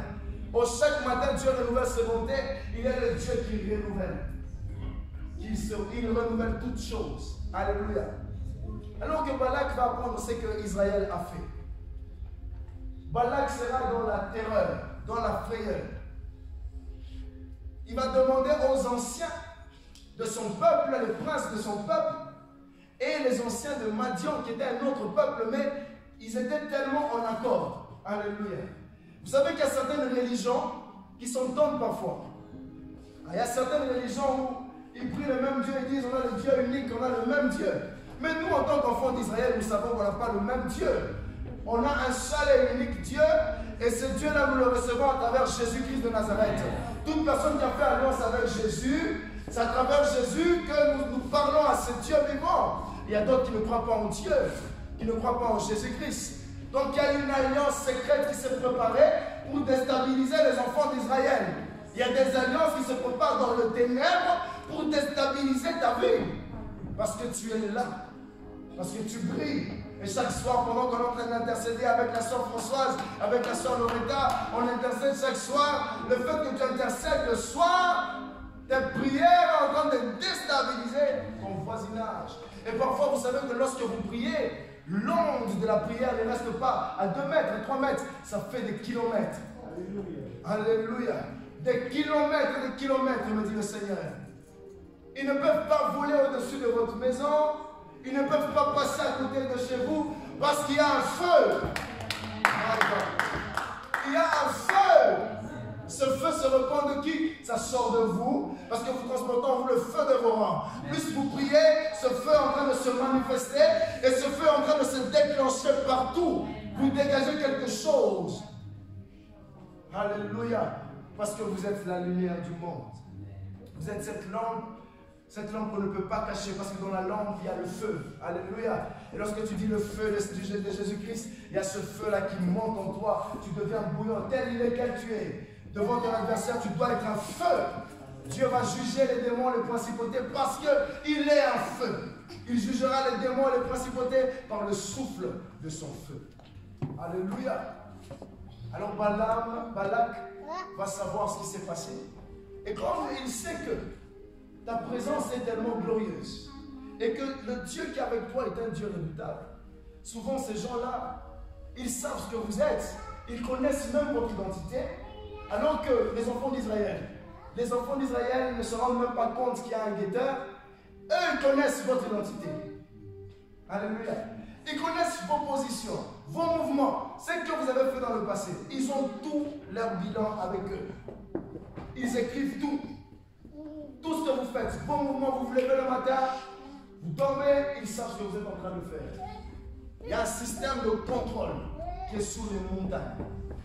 Chaque matin, Dieu renouvelle ses bontés. Il est le Dieu qui renouvelle. Il renouvelle toutes choses. Alléluia. Alors que Balak va apprendre ce que Israël a fait. Balak sera dans la terreur, dans la frayeur. Il va demander aux anciens de son peuple, les princes de son peuple, et les anciens de Madian, qui étaient un autre peuple, mais ils étaient tellement en accord. Alléluia. Vous savez qu'il y a certaines religions qui s'entendent parfois. Il y a certaines religions où ils prient le même Dieu et disent on a le Dieu unique, on a le même Dieu. Mais nous, en tant qu'enfants d'Israël, nous savons qu'on n'a pas le même Dieu. On a un seul et unique Dieu, et ce Dieu-là, nous le recevons à travers Jésus-Christ de Nazareth. Toute personne qui a fait alliance avec Jésus, c'est à travers Jésus que nous parlons à ce Dieu vivant. Il y a d'autres qui ne croient pas en Dieu, qui ne croient pas en Jésus-Christ. Donc il y a une alliance secrète qui s'est préparée pour déstabiliser les enfants d'Israël. Il y a des alliances qui se préparent dans le ténèbre pour déstabiliser ta vie. Parce que tu es là, parce que tu brilles. Et chaque soir, pendant qu'on est en train d'intercéder avec la soeur Françoise, avec la soeur Loretta, on intercède chaque soir. Le fait que tu intercèdes le soir, tes prières sont en train de déstabiliser ton voisinage. Et parfois, vous savez que lorsque vous priez, l'onde de la prière ne reste pas à 2 mètres, à 3 mètres. Ça fait des kilomètres. Alléluia. Des kilomètres, me dit le Seigneur. Ils ne peuvent pas voler au-dessus de votre maison. Ils ne peuvent pas passer à côté de chez vous parce qu'il y a un feu. il y a un feu. Ce feu se répand de qui? Ça sort de vous, parce que vous transportez en vous le feu de vos rangs. Plus vous priez, ce feu est en train de se manifester, et ce feu est en train de se déclencher partout. Vous dégagez quelque chose. Alléluia. Parce que vous êtes la lumière du monde. Vous êtes cette lampe qu'on ne peut pas cacher, parce que dans la lampe, il y a le feu. Alléluia. Et lorsque tu dis le feu de Jésus-Christ, il y a ce feu-là qui monte en toi. Tu deviens bouillant, tel il est quel tu es. Devant ton adversaire, tu dois être un feu. Dieu va juger les démons, les principautés, parce qu'il est un feu. Il jugera les démons et les principautés par le souffle de son feu. Alléluia. Alors Balak va savoir ce qui s'est passé. Et comme il sait que ta présence est tellement glorieuse et que le Dieu qui est avec toi est un Dieu redoutable, souvent ces gens-là, ils savent ce que vous êtes. Ils connaissent même votre identité. Alors que les enfants d'Israël ne se rendent même pas compte qu'il y a un guetteur. Eux, ils connaissent votre identité. Alléluia. Ils connaissent vos positions, vos mouvements, ce que vous avez fait dans le passé. Ils ont tout leur bilan avec eux. Ils écrivent tout. Tout ce que vous faites, vos mouvements, vous vous levez le matin, vous dormez, ils savent ce que vous êtes en train de faire. Il y a un système de contrôle qui est sous les montagnes.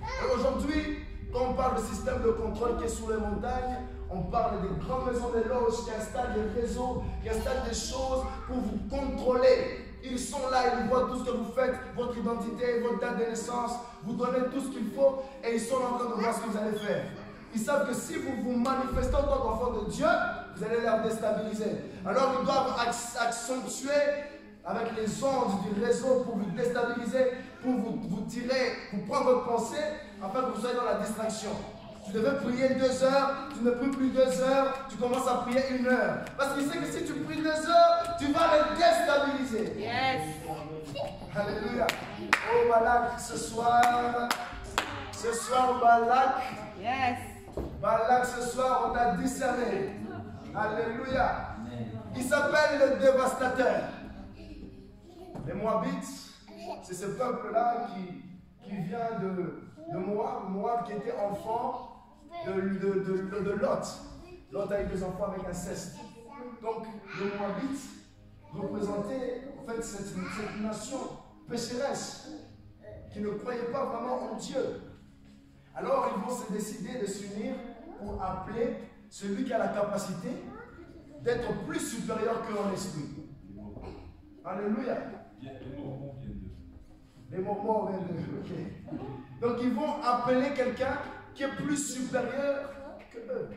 Et aujourd'hui, quand on parle de système de contrôle qui est sous les montagnes, on parle des grandes maisons de loges qui installent des réseaux, qui installent des choses pour vous contrôler. Ils sont là, ils voient tout ce que vous faites, votre identité, votre date de naissance, vous donnez tout ce qu'il faut et ils sont en train de voir ce que vous allez faire. Ils savent que si vous vous manifestez en tant qu'enfant de Dieu, vous allez les déstabiliser. Alors ils doivent accentuer avec les ondes du réseau pour vous déstabiliser, pour vous tirer, pour prendre votre pensée, afin que vous soyez dans la distraction. Tu devais prier 2 heures, tu ne pries plus 2 heures, tu commences à prier 1 heure. Parce qu'il sait que si tu pries 2 heures, tu vas les déstabiliser. Yes. Alléluia. Oh Balak, ce soir Balak. Yes. Balak, ce soir, on t'a discerné. Alléluia. Il s'appelle le dévastateur. Les Moabites, c'est ce peuple-là qui vient de Moab. Moab qui était enfant de Lot. Lot a eu des enfants avec inceste. Donc, les Moabites représentaient en fait cette nation pécheresse qui ne croyait pas vraiment en Dieu. Alors, ils vont se décider de s'unir pour appeler celui qui a la capacité d'être plus supérieur que en esprit. Alléluia. Les Mormons viennent d'eux. Ok. Donc, ils vont appeler quelqu'un qui est plus supérieur que eux.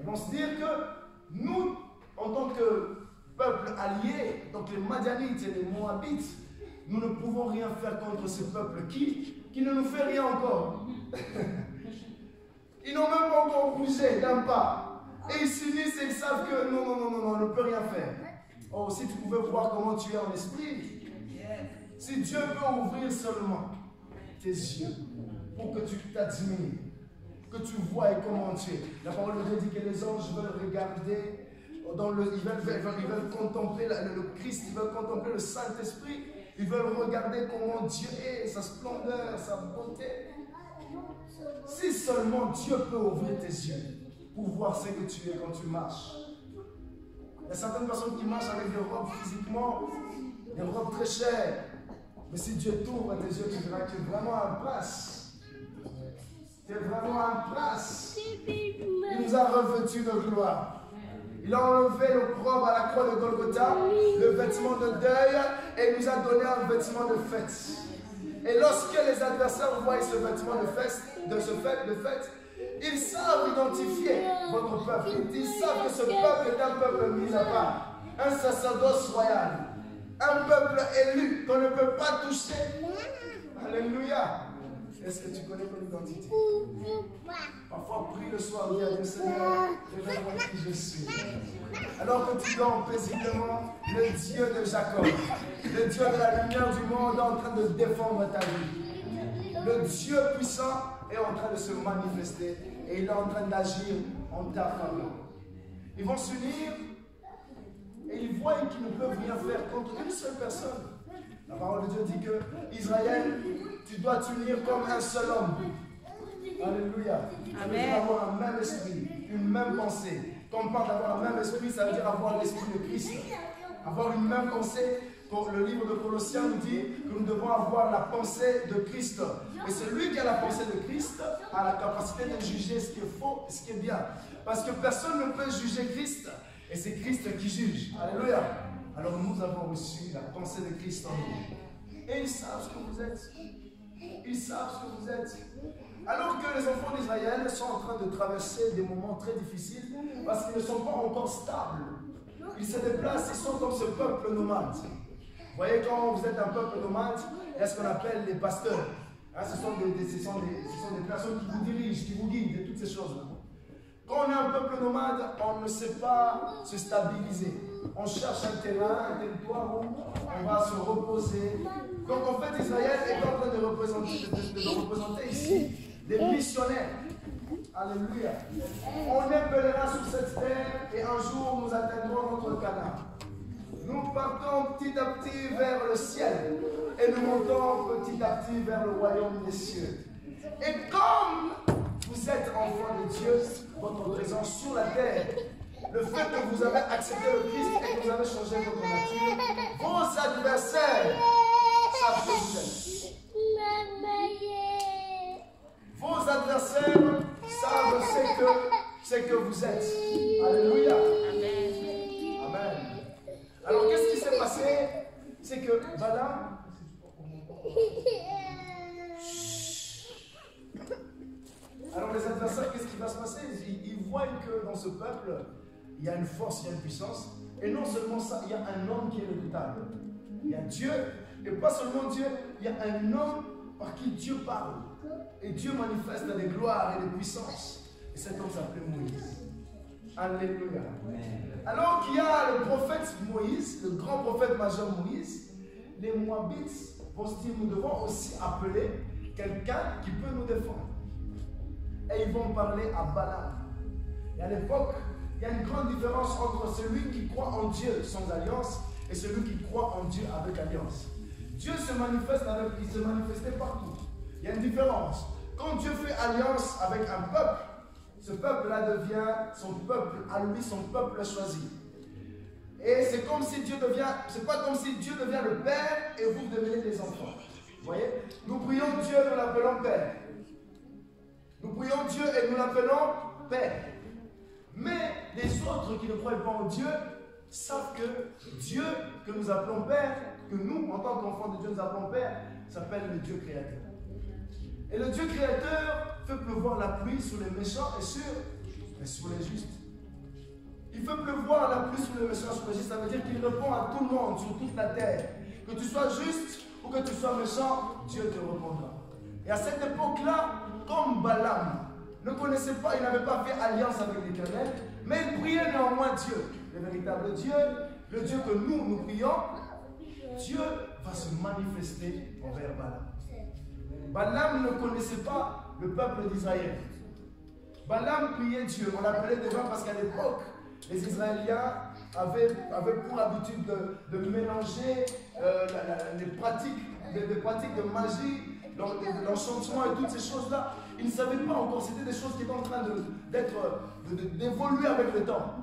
Ils vont se dire que nous, en tant que peuple allié, donc les Madianites et les Moabites, nous ne pouvons rien faire contre ce peuple qui ne nous fait rien encore. Ils n'ont même pas encore bougé d'un pas. Et ils s'unissent et ils savent que non, on ne peut rien faire. Oh, si tu pouvais voir comment tu es en esprit, si Dieu peut ouvrir seulement tes yeux pour que tu t'admires, que tu vois comment tu es. La parole de Dieu dit que les anges veulent regarder, ils veulent contempler le Christ, ils veulent contempler le Saint-Esprit, ils veulent regarder comment Dieu est, sa splendeur, sa beauté. Si seulement Dieu peut ouvrir tes yeux pour voir ce que tu es quand tu marches. Il y a certaines personnes qui marchent avec des robes physiquement, des robes très chères. Mais si Dieu t'ouvre tes yeux, tu verras que tu es vraiment un prince. Tu es vraiment un prince. Il nous a revêtus de gloire. Il a enlevé l'opprobre à la croix de Golgotha, le vêtement de deuil, et il nous a donné un vêtement de fête. Et lorsque les adversaires voient ce vêtement de fête, ils savent identifier votre peuple. Ils savent que ce peuple est un peuple mis à part, un sacerdoce royal, un peuple élu qu'on ne peut pas toucher. Alléluia. Est-ce que tu connais ton identité? Parfois, prie le soir, dis à Dieu, Seigneur, révèle-moi qui je suis. Alors que tu dors paisiblement, le Dieu de Jacob, le Dieu de la lumière du monde est en train de défendre ta vie. Le Dieu puissant est en train de se manifester et il est en train d'agir en ta faveur. Ils vont s'unir et ils voient qu'ils ne peuvent rien faire contre une seule personne. La parole de Dieu dit que Israël tu dois t'unir comme un seul homme. Alléluia. Ça veut dire avoir un même esprit, une même pensée. Quand on parle d'avoir un même esprit, ça veut dire avoir l'esprit de Christ. Avoir une même pensée. Le livre de Colossiens nous dit que nous devons avoir la pensée de Christ. Et celui qui a la pensée de Christ a la capacité de juger ce qui est faux et ce qui est bien. Parce que personne ne peut juger Christ. Et c'est Christ qui juge. Alléluia. Alors nous avons reçu la pensée de Christ en nous. Et ils savent ce que vous êtes. Ils savent ce que vous êtes. Alors que les enfants d'Israël sont en train de traverser des moments très difficiles parce qu'ils ne sont pas encore stables. Ils se déplacent, ils sont comme ce peuple nomade. Vous voyez, quand vous êtes un peuple nomade, il y a ce qu'on appelle les pasteurs. Hein, ce sont des personnes qui vous dirigent, qui vous guident, et toutes ces choses-là. Quand on est un peuple nomade, on ne sait pas se stabiliser. On cherche un terrain, un territoire où on va se reposer. Donc en fait, Israël est en train de représenter ici des missionnaires. Alléluia. On est pèlerins sur cette terre et un jour nous atteindrons notre Canaan. Nous partons petit à petit vers le ciel et nous montons petit à petit vers le royaume des cieux. Et comme vous êtes enfants de Dieu, votre présence sur la terre, le fait que vous avez accepté le Christ et que vous avez changé votre nature, vos adversaires savent que vous êtes. Vos adversaires savent ce que vous êtes. Alléluia. Amen. Alors qu'est-ce qui s'est passé? C'est que Balaam, alors les adversaires, qu'est-ce qui va se passer? Ils voient que dans ce peuple, il y a une force, il y a une puissance. Et non seulement ça, il y a un homme qui est redoutable. Il y a Dieu, et pas seulement Dieu, il y a un homme par qui Dieu parle. Et Dieu manifeste des gloires et des puissances. Et cet homme s'appelait Moïse. Alléluia. Alors qu'il y a le prophète Moïse, le grand prophète majeur Moïse, les Moabites vont se dire, nous devons aussi appeler quelqu'un qui peut nous défendre. Et ils vont parler à Balaam. Et à l'époque, il y a une grande différence entre celui qui croit en Dieu sans alliance et celui qui croit en Dieu avec alliance. Dieu se manifeste il se manifestait partout. Il y a une différence. Quand Dieu fait alliance avec un peuple, ce peuple-là devient son peuple, à lui son peuple choisi. Et c'est comme si Dieu devient, c'est pas comme si Dieu devient le Père et vous devenez des enfants. Vous voyez? Nous prions Dieu, nous l'appelons Père. Nous prions Dieu et nous l'appelons Père. Mais les autres qui ne croient pas en Dieu savent que Dieu que nous appelons Père, que nous, en tant qu'enfants de Dieu, nous appelons Père, s'appelle le Dieu créateur. Et le Dieu créateur fait pleuvoir la pluie sur les méchants et sur les justes. Il fait pleuvoir la pluie sur les méchants et sur les justes. Ça veut dire qu'il répond à tout le monde, sur toute la terre. Que tu sois juste ou que tu sois méchant, Dieu te répondra. Et à cette époque-là, comme Balaam ne connaissait pas, il n'avait pas fait alliance avec l'Éternel, mais il priait néanmoins Dieu, le véritable Dieu, le Dieu que nous prions. Dieu va se manifester envers Balaam. Balaam ne connaissait pas le peuple d'Israël. Balaam priait Dieu. On l'appelait déjà parce qu'à l'époque, les Israéliens avaient pour habitude de mélanger les pratiques de magie, l'enchantement et toutes ces choses-là. Ils ne savaient pas encore. C'était des choses qui étaient en train d'évoluer avec le temps.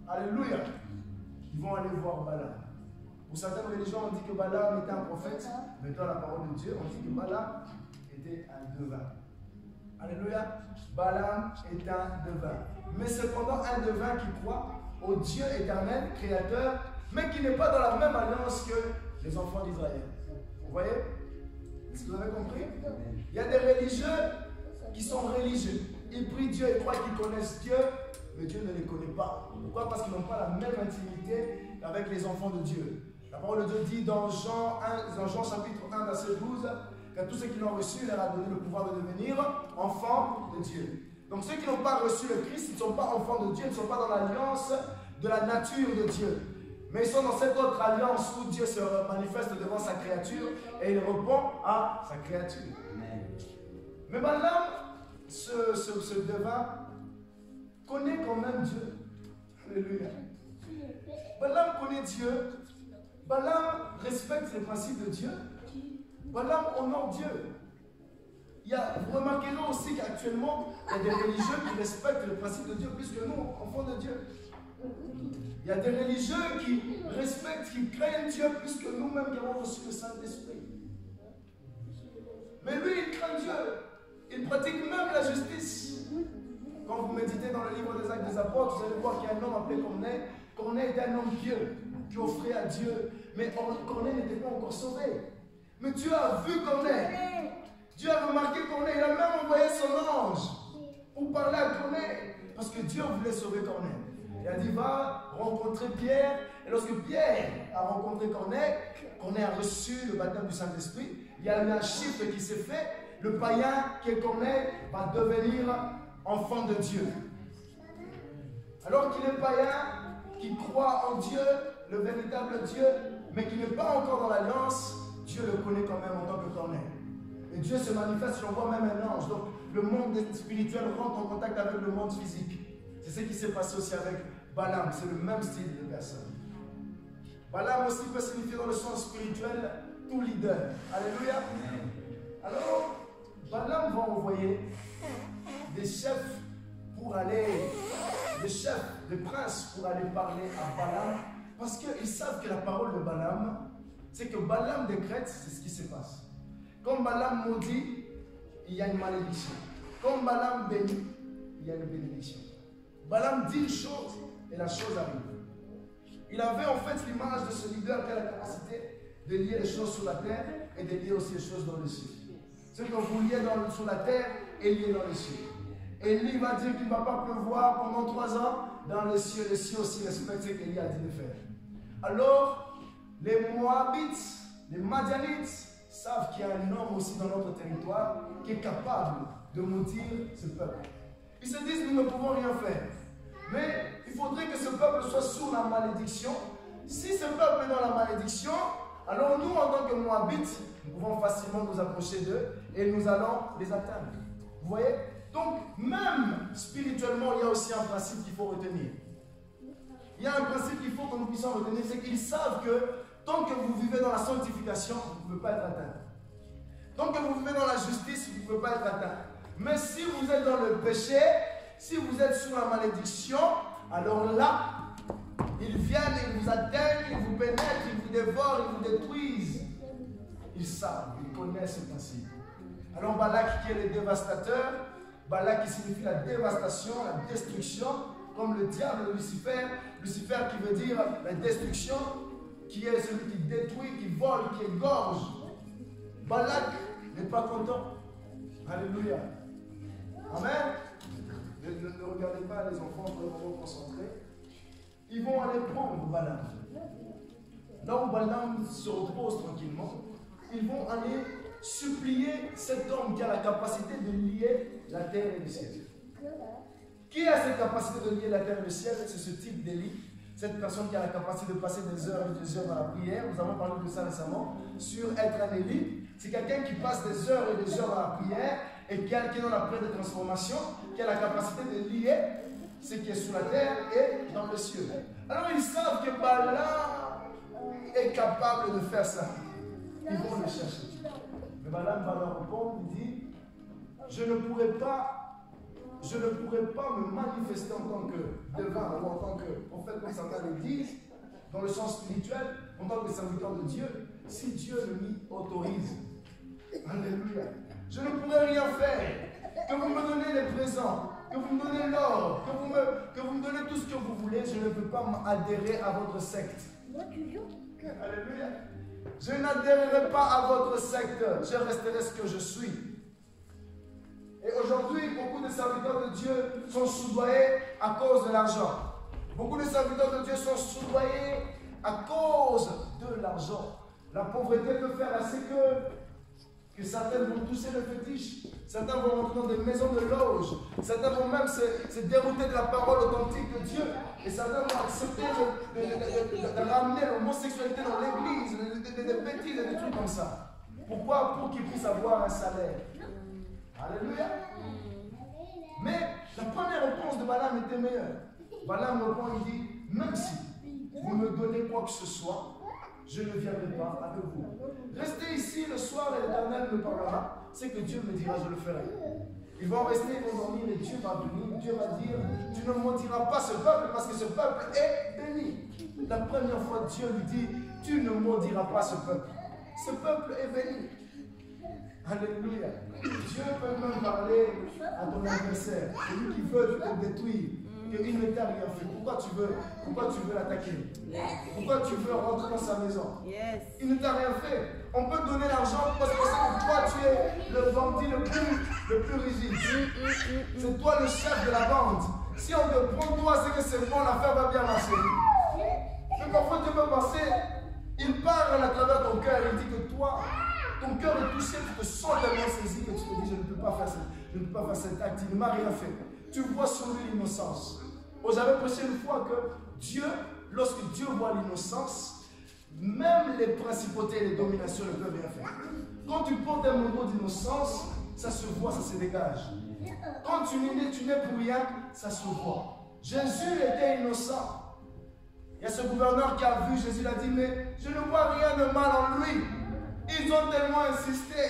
Alléluia. Ils vont aller voir Balaam. Pour certaines religions, on dit que Balaam était un prophète, mais dans la parole de Dieu, on dit que Balaam était un devin. Alléluia. Balaam est un devin. Mais cependant, un devin qui croit au Dieu éternel, créateur, mais qui n'est pas dans la même alliance que les enfants d'Israël. Vous voyez? Est-ce que vous avez compris? Il y a des religieux qui sont religieux. Ils prient Dieu et croient qu'ils connaissent Dieu, mais Dieu ne les connaît pas. Pourquoi? Parce qu'ils n'ont pas la même intimité avec les enfants de Dieu. La parole de Dieu dit dans Jean chapitre 1, verset 12, qu'à tous ceux qui l'ont reçu, il leur a donné le pouvoir de devenir enfants de Dieu. Donc ceux qui n'ont pas reçu le Christ, ils ne sont pas enfants de Dieu, ils ne sont pas dans l'alliance de la nature de Dieu. Mais ils sont dans cette autre alliance où Dieu se manifeste devant sa créature et il répond à sa créature. Mais Balaam, ce devin, connaît quand même Dieu. Alléluia. Balaam connaît Dieu. Balaam respecte les principes de Dieu. Balaam honore Dieu. vous remarquerez aussi qu'actuellement, il y a des religieux qui respectent le principe de Dieu plus que nous, enfants de Dieu. Il y a des religieux qui respectent, qui craignent Dieu plus que nous-mêmes qui avons reçu le Saint-Esprit. Mais lui, il craint Dieu. Il pratique même la justice. Quand vous méditez dans le livre des Actes des Apôtres, vous allez voir qu'il y a un homme appelé Corneille. Corneille était un homme pieux qui offrait à Dieu. Mais Corneille n'était pas encore sauvé. Mais Dieu a vu Corneille. Dieu a remarqué Corneille. Il a même envoyé son ange pour parler à Corneille. Parce que Dieu voulait sauver Corneille. Il a dit, va rencontrer Pierre. Et lorsque Pierre a rencontré Corneille, Corneille a reçu le baptême du Saint-Esprit. Il y a eu un chiffre qui s'est fait. Le païen qui est Corneille va devenir enfant de Dieu. Alors qu'il est païen, qui croit en Dieu, le véritable Dieu, mais qui n'est pas encore dans l'alliance, Dieu le connaît quand même en tant que Corneille. Et Dieu se manifeste, on voit même un ange. Donc le monde spirituel rentre en contact avec le monde physique. C'est ce qui s'est passé aussi avec Balaam, c'est le même style de personne. Balaam aussi peut signifier dans le sens spirituel tout leader. Alléluia. Alors, Balaam va envoyer des chefs pour aller, des princes pour aller parler à Balaam, parce qu'ils savent que la parole de Balaam, c'est que Balaam décrète, c'est ce qui se passe. Comme Balaam maudit, il y a une malédiction. Comme Balaam bénit, il y a une bénédiction. Balaam dit une chose et la chose arrive. Il avait en fait l'image de ce leader qui a la capacité de lier les choses sur la terre et de lier aussi les choses dans le ciel. Ce que vous liez sur la terre est lié dans les cieux. Et lui va dire qu'il ne va pas pleuvoir pendant 3 ans dans les cieux aussi respectent ce qu'Élie a dit de faire. Alors, les Moabites, les Madianites savent qu'il y a un homme aussi dans notre territoire qui est capable de maudire ce peuple. Ils se disent, nous ne pouvons rien faire. Mais il faudrait que ce peuple soit sous la malédiction. Si ce peuple est dans la malédiction, alors nous, en tant que Moabites, nous pouvons facilement nous approcher d'eux et nous allons les atteindre. Vous voyez? Donc, même spirituellement, il y a aussi un principe qu'il faut retenir. Il y a un principe qu'il faut que nous puissions retenir, c'est qu'ils savent que tant que vous vivez dans la sanctification, vous ne pouvez pas être atteint. Tant que vous vivez dans la justice, vous ne pouvez pas être atteint. Mais si vous êtes dans le péché, si vous êtes sous la malédiction, alors là, ils viennent, ils vous atteignent, ils vous pénètrent, ils vous dévorent, ils vous détruisent. Ils savent, ils connaissent ce principe. Alors Balak qui est le dévastateur, Balak qui signifie la dévastation, la destruction, comme le diable Lucifer, Lucifer qui veut dire la destruction, qui est celui qui détruit, qui vole, qui égorge. Balak n'est pas content. Alléluia. Amen. Ne regardez pas les enfants vraiment concentrés. Ils vont aller prendre Balaam. Là où Balaam se repose tranquillement, ils vont aller supplier cet homme qui a la capacité de lier la terre et le ciel. Qui a cette capacité de lier la terre et le ciel? C'est ce type d'Élie. Cette personne qui a la capacité de passer des heures et des heures dans la prière. Nous avons parlé de ça récemment sur être un Élie. C'est quelqu'un qui passe des heures et des heures dans la prière et qui est dans la prière de transformation, qui a la capacité de lier ce qui est sous la terre et dans le ciel. Alors ils savent que Balaam est capable de faire ça. Ils vont le chercher. Mais Balaam va leur répondre, il dit, je ne pourrais pas me manifester en tant que devin ou en tant que prophète comme certains le disent, dans le sens spirituel, en tant que serviteur de Dieu, si Dieu ne m'y autorise. Alléluia. Je ne pourrais rien faire. Que vous me donnez les présents, que vous me donnez l'or, que vous me donnez tout ce que vous voulez, je ne peux pas m'adhérer à votre secte. Alléluia. Je n'adhérerai pas à votre secte. Je resterai ce que je suis. Et aujourd'hui, beaucoup de serviteurs de Dieu sont soudoyés à cause de l'argent. Beaucoup de serviteurs de Dieu sont soudoyés à cause de l'argent. La pauvreté peut faire assez que certains vont tousser le fétiche. Certains vont rentrer dans des maisons de loge. Certains vont même se dérouter de la parole authentique de Dieu. Et certains vont accepter de ramener l'homosexualité dans l'église, des bêtises et des trucs comme ça. Pourquoi? Pour qu'ils puissent avoir un salaire. Alléluia. Mais la première réponse de Balaam était meilleure. Balaam répond, il dit, même si vous me donnez quoi que ce soit, je ne viendrai pas avec vous. Restez ici le soir et l'Éternel me parlera. C'est que Dieu me dira, je le ferai. Ils vont rester, ils vont dormir et Dieu va venir. Dieu va dire, tu ne maudiras pas ce peuple parce que ce peuple est béni. La première fois, Dieu lui dit, tu ne maudiras pas ce peuple. Ce peuple est béni. Alléluia. Dieu peut même parler à ton adversaire, celui qui veut te détruire, qu'il ne t'a rien fait. Pourquoi tu veux l'attaquer? Pourquoi tu veux rentrer dans sa maison? Il ne t'a rien fait. On peut donner l'argent parce que toi tu es le bandit le plus rigide. C'est toi le chef de la bande. Si on te prend toi, c'est que c'est bon, l'affaire va bien marcher. Mais parfois tu peux passer, il parle à travers ton cœur, il dit que toi, ton cœur est touché, tu te sens tellement saisi que tu te dis je ne peux pas faire cet acte, il ne m'a rien fait. Tu vois sur lui l'innocence. J'avais prêché une fois que Dieu, lorsque Dieu voit l'innocence, même les principautés et les dominations ne peuvent rien faire. Quand tu portes un manteau d'innocence, ça se voit, ça se dégage. Quand tu n'es pour rien, ça se voit. Jésus était innocent. Il y a ce gouverneur qui a vu, Jésus l'a dit, mais je ne vois rien de mal en lui. Ils ont tellement insisté.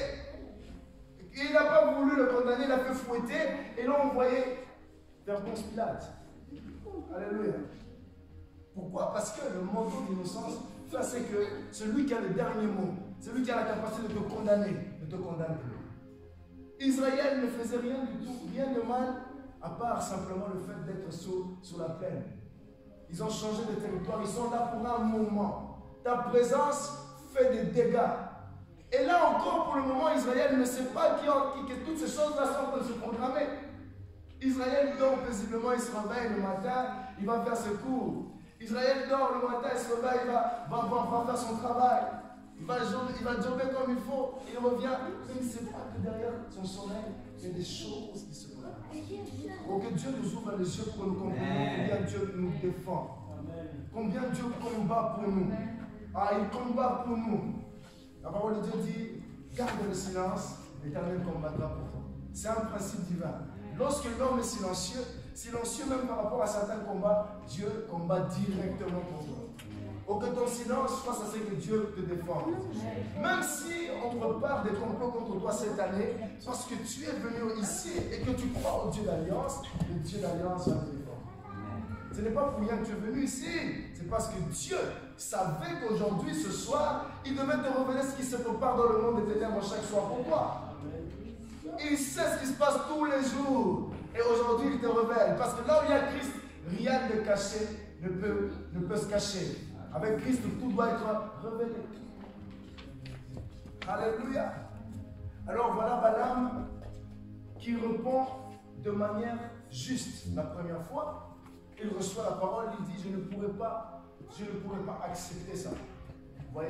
Il n'a pas voulu le condamner, il a fait fouetter et l'ont envoyé vers Ponce Pilate. Alléluia. Pourquoi? Parce que le manteau d'innocence fait que celui qui a le dernier mot, celui qui a la capacité de te condamner, ne te condamne plus. Israël ne faisait rien du tout, rien de mal, à part simplement le fait d'être sur la plaine. Ils ont changé de territoire, ils sont là pour un moment. Ta présence fait des dégâts. Et là encore, pour le moment, Israël ne sait pas que toutes ces choses-là sont en train de se programmer. Israël dort paisiblement, il se réveille le matin, il va faire ses cours. Israël dort le matin, il se réveille, il va faire son travail. Il va jobber comme il faut, il revient. Mais il ne sait pas que derrière son sommeil, il y a des choses qui se passent. Pour que Dieu nous ouvre les yeux pour nous comprendre combien Dieu nous défend. Combien Dieu combat pour nous. Ah, il combat pour nous. La parole de Dieu dit, garde le silence, l'Éternel combattra pour toi. C'est un principe divin. Lorsque l'homme est silencieux, silencieux même par rapport à certains combats, Dieu combat directement pour toi. Pour que ton silence fasse à ce que Dieu te défende. Même si on prépare des complots contre toi cette année, parce que tu es venu ici et que tu crois au Dieu d'Alliance, le Dieu d'Alliance va te défendre. Ce n'est pas pour rien que tu es venu ici, c'est parce que Dieu savait qu'aujourd'hui, ce soir, il devait te révéler ce qui se prépare dans le monde des ténèbres chaque soir pour toi. Il sait ce qui se passe tous les jours. Et aujourd'hui, il te révèle. Parce que là où il y a Christ, rien de caché ne peut se cacher. Avec Christ, tout doit être révélé. Alléluia. Alors voilà Balaam qui répond de manière juste. La première fois, il reçoit la parole, il dit, je ne pourrais pas accepter ça. Vous voyez,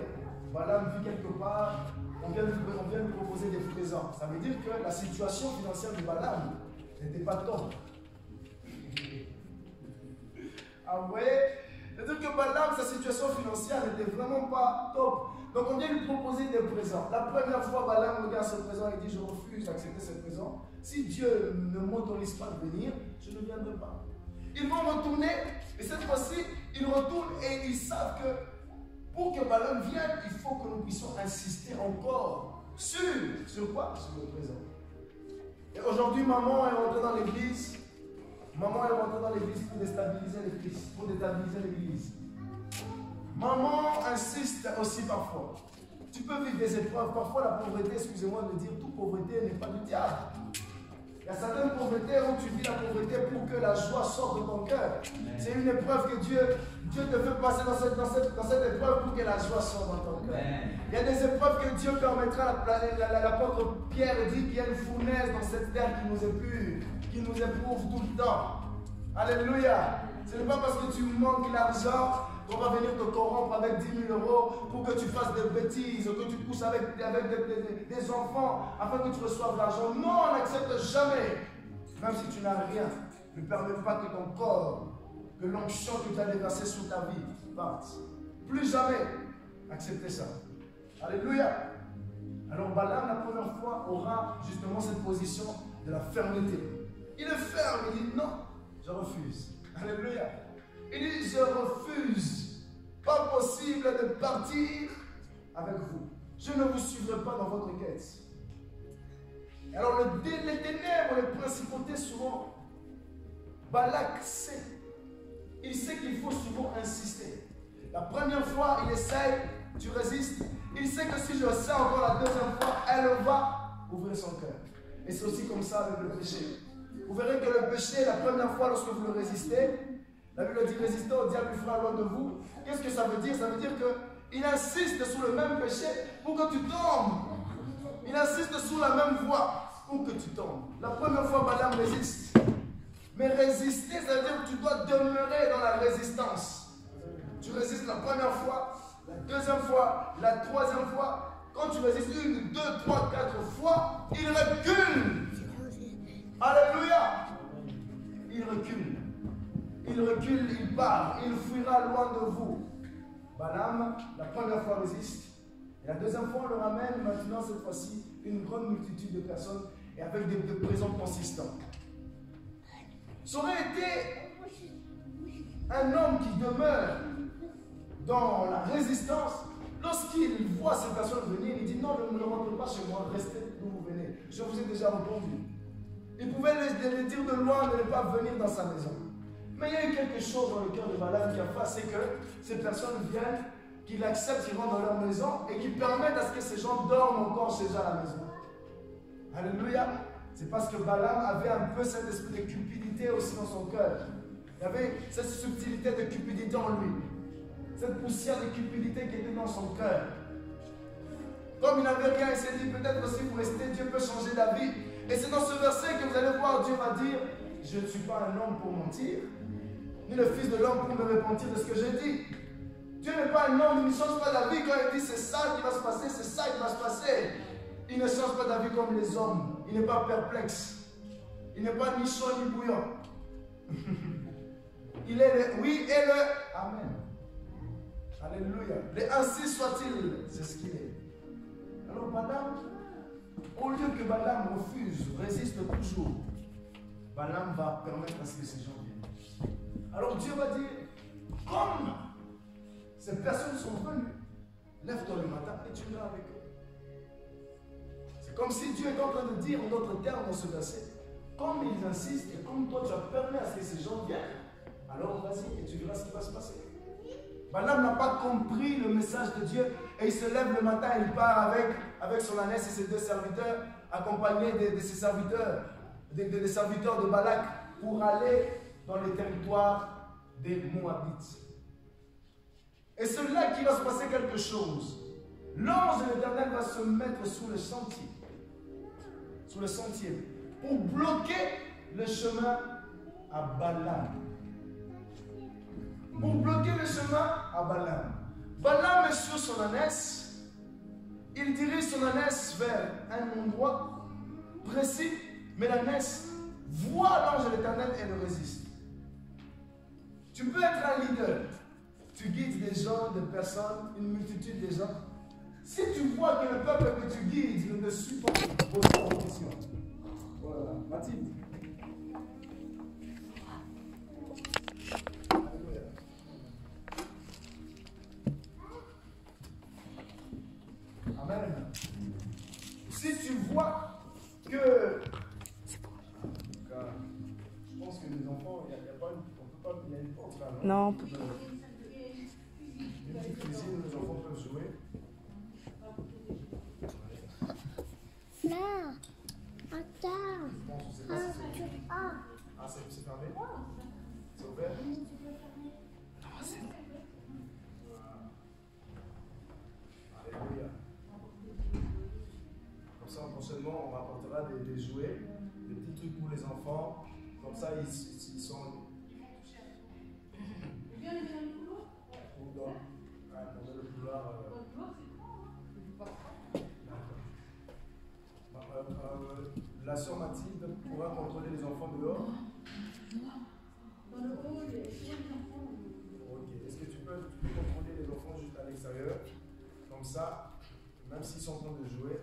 Balaam vit quelque part, on vient lui proposer des présents. Ça veut dire que la situation financière de Balaam n'était pas top. Ah ouais, c'est-à-dire que Balaam, sa situation financière n'était vraiment pas top. Donc on vient lui proposer des présents. La première fois, Balaam regarde ce présent et dit, je refuse d'accepter ce présent. Si Dieu ne m'autorise pas de venir, je ne viendrai pas. Ils vont retourner, et cette fois-ci, ils retournent et ils savent que pour que Balaam vienne, il faut que nous puissions insister encore sur quoi? Sur le présent. Et aujourd'hui, maman est rentrée dans l'église. Maman est rentrée dans l'église pour déstabiliser l'église. Maman insiste aussi parfois. Tu peux vivre des épreuves. Parfois, la pauvreté, excusez-moi de dire, toute pauvreté n'est pas du diable. Il y a certaines pauvretés où tu vis la pauvreté pour que la joie sorte de ton cœur. C'est une épreuve que Dieu te fait passer dans cette épreuve pour que la joie sorte dans ton cœur. Il y a des épreuves que Dieu permettra. L'apôtre Pierre dit qu'il y a une fournaise dans cette terre qui nous épure, qui nous éprouve tout le temps. Alléluia. Ce n'est pas parce que tu manques l'argent qu'on va venir te corrompre avec 10 000 € pour que tu fasses des bêtises, que tu pousses avec des enfants afin que tu reçoives de l'argent. Non, on n'accepte jamais. Même si tu n'as rien, ne permets pas que ton corps, que l'onction que tu as déversée sur ta vie parte. Plus jamais accepter ça. Alléluia. Alors Balaam, la première fois, aura justement cette position de la fermeté. Il est ferme, il dit non, je refuse. Alléluia. Il dit je refuse pas possible de partir avec vous. Je ne vous suivrai pas dans votre quête. Et alors les ténèbres, les principautés, souvent, Balak sait. Il sait qu'il faut souvent insister. La première fois, il essaye, tu résistes. Il sait que si je sais encore la deuxième fois, elle va ouvrir son cœur. Et c'est aussi comme ça avec le péché. Vous verrez que le péché, la première fois, lorsque vous le résistez, la Bible dit résister au diable, il fera loin de vous. Qu'est-ce que ça veut dire? Ça veut dire qu'il insiste sur le même péché pour que tu tombes. Il insiste sur la même voie pour que tu tombes. La première fois, Balaam résiste. Mais résister, ça veut dire que tu dois demeurer dans la résistance. Tu résistes la première fois, la deuxième fois, la troisième fois. Quand tu résistes 1, 2, 3, 4 fois, il recule. Alléluia. Il recule. Il recule, il part, il fuira loin de vous. Balaam, la première fois résiste. Et la deuxième fois, on le ramène maintenant, cette fois-ci, une grande multitude de personnes et avec des présents consistants. Ça aurait été un homme qui demeure dans la résistance. Lorsqu'il voit ces personnes venir, il dit non, ne rentrez pas chez moi, restez d'où vous venez. Je vous ai déjà répondu. Il pouvait les dire de loin de ne pas venir dans sa maison. Mais il y a eu quelque chose dans le cœur de Balaam qui a fait, c'est que ces personnes viennent, qu'ils acceptent, qu'ils rentrent dans leur maison et qu'ils permettent à ce que ces gens dorment encore chez eux à la maison. Alléluia. C'est parce que Balaam avait un peu cet esprit de cupidité aussi dans son cœur. Il y avait cette subtilité de cupidité en lui. Cette poussière de cupidité qui était dans son cœur. Comme il n'avait rien, il s'est dit peut-être aussi pour rester, Dieu peut changer la vie. Et c'est dans ce verset que vous allez voir, Dieu va dire, je ne suis pas un homme pour mentir, ni le fils de l'homme pour me repentir de ce que j'ai dit. Dieu n'est pas un homme, il ne change pas d'avis quand il dit c'est ça qui va se passer, c'est ça qui va se passer. Il ne change pas d'avis comme les hommes. Il n'est pas perplexe. Il n'est pas ni chaud ni bouillant. Il est le oui et le Amen. Alléluia. Les ainsi soit-il, c'est ce qu'il est. Alors Balaam, au lieu que Balaam refuse, résiste toujours, Balaam va permettre à ce que ces gens viennent. Alors Dieu va dire, comme ces personnes sont venues, lève-toi le matin et tu iras avec eux. C'est comme si Dieu est en train de dire en d'autres termes dans ce verset, comme ils insistent et comme toi tu as permis à ce que ces gens viennent, alors vas-y et tu verras ce qui va se passer. Balaam n'a pas compris le message de Dieu et il se lève le matin et il part avec son ânesse et ses deux serviteurs, accompagnés de ses serviteurs, des serviteurs de Balak, pour aller dans les territoires des Moabites. Et c'est là qu'il va se passer quelque chose. L'ange de l'Éternel va se mettre sous le sentier, pour bloquer le chemin à Balaam. Pour bloquer le chemin à Balaam. Balaam est sur son ânesse. Il dirige son ânesse vers un endroit précis, mais l'ânesse voit l'ange de l'Éternel et le résiste. Tu peux être un leader. Tu guides des gens, des personnes, une multitude de gens. Si tu vois que le peuple que tu guides ne te suit pas, pose la question. Voilà. Mathilde. Amen. Si tu vois que... Je pense que les enfants, il n'y a pas une... On peut pas... Il y a une porte là, non? Non, on peut pas. Une petite cuisine où les enfants peuvent jouer. Là, attends. Je pense, je sais pas si c'est... Ah, c'est fermé? C'est ouvert? Alléluia. Comme ça, prochainement, on rapportera des jouets, des petits trucs pour les enfants. Comme ça, ils sont... Bien les dans le couloir. Ou dans le couloir. La sœur Mathilde pourra contrôler les enfants dehors. Dans le hall, il y a les enfants. Ok. Est-ce que tu peux contrôler les enfants juste à l'extérieur? Comme ça, même s'ils sont en train de jouer,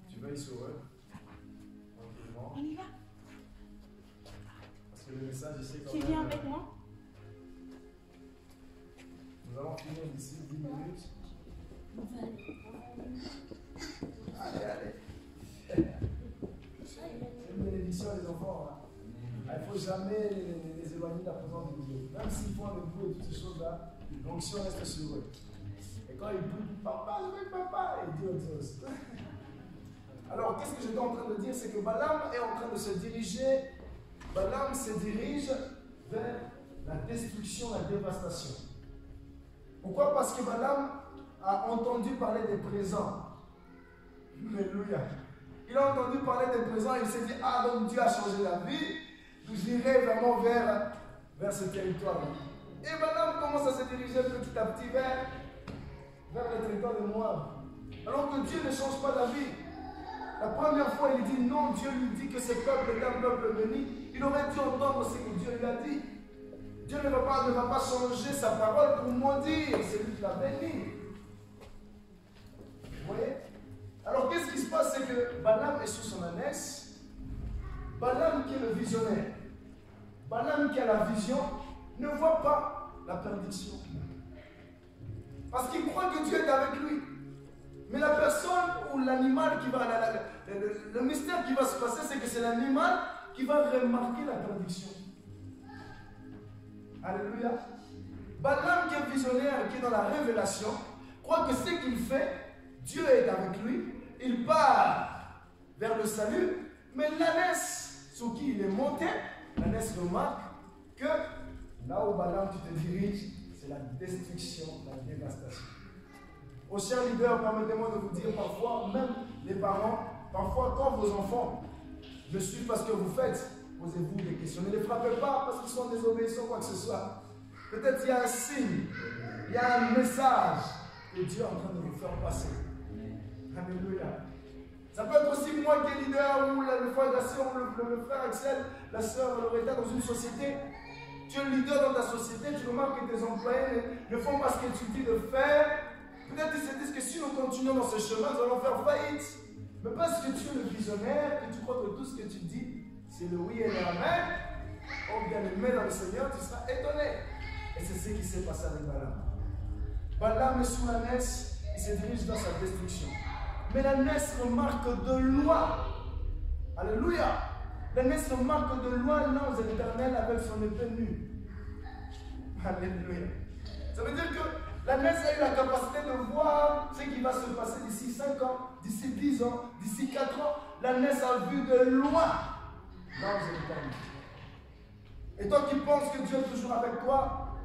tu veilles sur eux. Tranquillement. On y va. Parce que le message ici, quand Tu même, viens avec moi? nous allons finir d'ici 10 minutes. Allez, allez. C'est une bénédiction, les enfants. Hein. Il ne faut jamais les éloigner de la présence de Dieu. Même s'ils font avec vous et toutes ces choses-là, l'onction reste sur eux. Et quand ils prient, papa, je veux papa, et Dieu exauce. Alors, qu'est-ce que j'étais en train de dire? C'est que Balaam est en train de se diriger. Balaam se dirige vers la destruction, la dévastation. Pourquoi? Parce que Balaam a entendu parler des présents. Alléluia. Il a entendu parler des présents et il s'est dit, ah, donc Dieu a changé la vie, j'irai vraiment vers ce territoire. Et Balaam commence à se diriger petit à petit vers le territoire de Moab. Alors que Dieu ne change pas la vie. La première fois, il dit non, Dieu lui dit que ce peuple est un peuple béni. Il aurait dû entendre ce que Dieu lui a dit. Dieu ne va pas changer sa parole pour maudire celui qui l'a béni. Vous voyez? Alors qu'est-ce qui se passe? C'est que Balaam est sur son ânesse. Balaam qui est le visionnaire, Balaam qui a la vision, ne voit pas la perdition. Parce qu'il croit que Dieu est avec lui. Mais la personne ou l'animal qui va... Le mystère qui va se passer, c'est que c'est l'animal qui va remarquer la perdition. Alléluia. Balaam qui est visionnaire, qui est dans la révélation, croit que ce qu'il fait, Dieu est avec lui. Il part vers le salut. Mais l'ânesse sur qui il est monté, l'ânesse remarque que là où Balaam tu te diriges, c'est la destruction, la dévastation. Aux chers leaders, permettez-moi de vous dire parfois, même les parents, parfois quand vos enfants ne suivent pas ce que vous faites, posez-vous des questions. Ne les frappez pas parce qu'ils sont désobéissants, quoi que ce soit. Peut-être il y a un signe, il y a un message que Dieu est en train de vous faire passer. Alléluia. Ça peut être aussi moi qui est leader, ou le frère Gassi, ou le frère Axel, la sœur Loretta dans une société. Tu es leader dans ta société, tu remarques que tes employés ne font pas ce que tu dis de faire. Peut-être qu'ils se disent que si nous continuons dans ce chemin, nous allons faire faillite. Mais parce que tu es le visionnaire, que tu crois que tout ce que tu dis, c'est le oui et l'amen, oh bien-aimé dans le Seigneur, tu seras étonné. Et c'est ce qui s'est passé avec Balaam. Balaam est sous l'ânesse, il se dirige dans sa destruction. Mais l'ânesse remarque de loin. Alléluia. L'ânesse remarque de loin l'ange de l'Éternel avec son épée nue. Alléluia. Ça veut dire que l'ânesse a eu la capacité de voir ce qui va se passer d'ici 5 ans, d'ici 10 ans, d'ici 4 ans. L'ânesse a vu de loin l'ange de l'Éternel. Et toi qui penses que Dieu est toujours avec toi,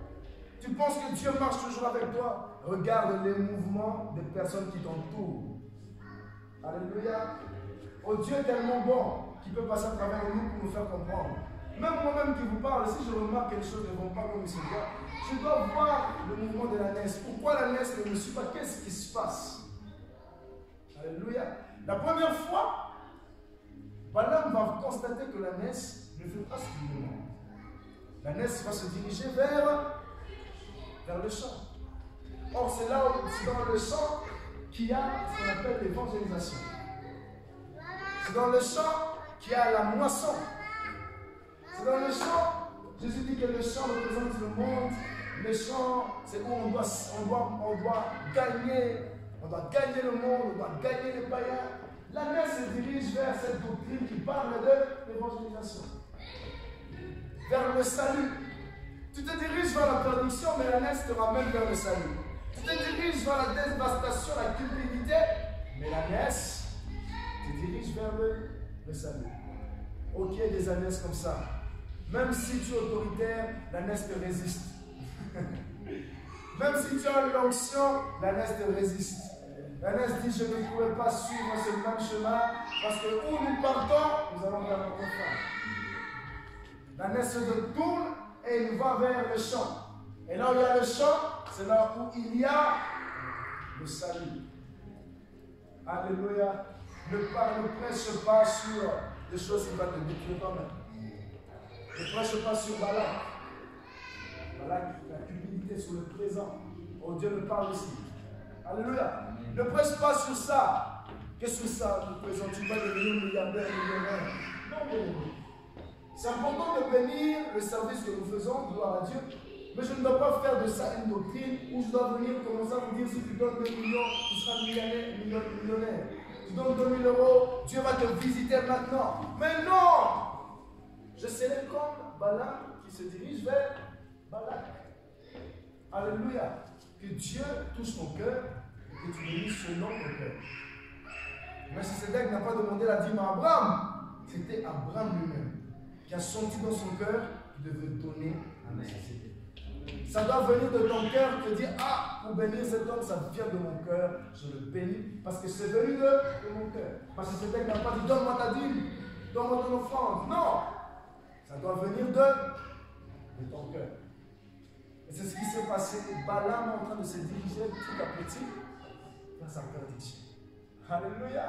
tu penses que Dieu marche toujours avec toi, regarde les mouvements des personnes qui t'entourent. Alléluia. Oh, Dieu est tellement bon qu'il peut passer à travers nous pour nous faire comprendre. Même moi-même qui vous parle, si je remarque que les choses ne vont pas comme il se doit, je dois voir le mouvement de l'ânesse. Pourquoi l'ânesse ne me suit pas? Qu'est-ce qui se passe? Alléluia. La première fois, Balaam va constater que l'ânesse ne fait pas ce qu'il demande. L'ânesse va se diriger vers le champ. Or, c'est là où, c'est dans le champ qu'il y a ce qu'on appelle l'évangélisation. C'est dans le champ qu'il y a la moisson. C'est dans le champ, Jésus dit que le champ représente le monde. Le champ, c'est où on doit gagner le monde, on doit gagner les païens. L'ânesse se dirige vers cette doctrine qui parle de l'évangélisation. Vers le salut. Tu te diriges vers la perdition, mais l'ânesse te ramène vers le salut. Tu te diriges vers la dévastation, la culpabilité, mais l'ânesse te dirige vers le salut. Ok, des ânesses comme ça. Même si tu es autoritaire, l'ânesse te résiste. Même si tu as l'onction, l'ânesse te résiste. L'ânesse dit, je ne pourrais pas suivre ce même chemin, parce que où nous partons, nous allons vers notre fin. L'ânesse se tourne et il va vers le champ. Et là où il y a le champ, c'est là où il y a le salut. Alléluia. Ne prêche pas sur des choses qui vont te détruire toi-même. Ne prêche pas sur Balak. Balak, la culpabilité sur le présent. Oh, Dieu me parle aussi. Alléluia. Ne prêche pas sur ça. Qu'est-ce que ça, le présent? Tu vas devenir milliardaire, millionnaire. Non, bien. C'est important de bénir le service que nous faisons, gloire à Dieu. Mais je ne dois pas faire de ça une doctrine où je dois venir commencer à vous dire si tu donnes 2 millions, tu seras millionnaire. Tu donnes 2 000 euros, Dieu va te visiter maintenant. Mais non! Je serai comme Balaam qui se dirige vers Balak. Alléluia. Que Dieu touche ton cœur et que tu bénisses selon ton cœur. Mais Melchisédek n'a pas demandé la dîme à Abraham. C'était Abraham lui-même qui a senti dans son cœur qu'il devait donner à Melchisédek. Ça doit venir de ton cœur, te dire, ah, pour bénir cet homme, ça vient de mon cœur, je le bénis, parce que c'est venu de mon cœur. Parce que cet homme n'a pas dit, donne-moi ta dîme, donne-moi ton offrande. Non, ça doit venir de ton cœur. Et c'est ce qui s'est passé. Balaam est en train de se diriger petit à petit vers sa perdition. Alléluia.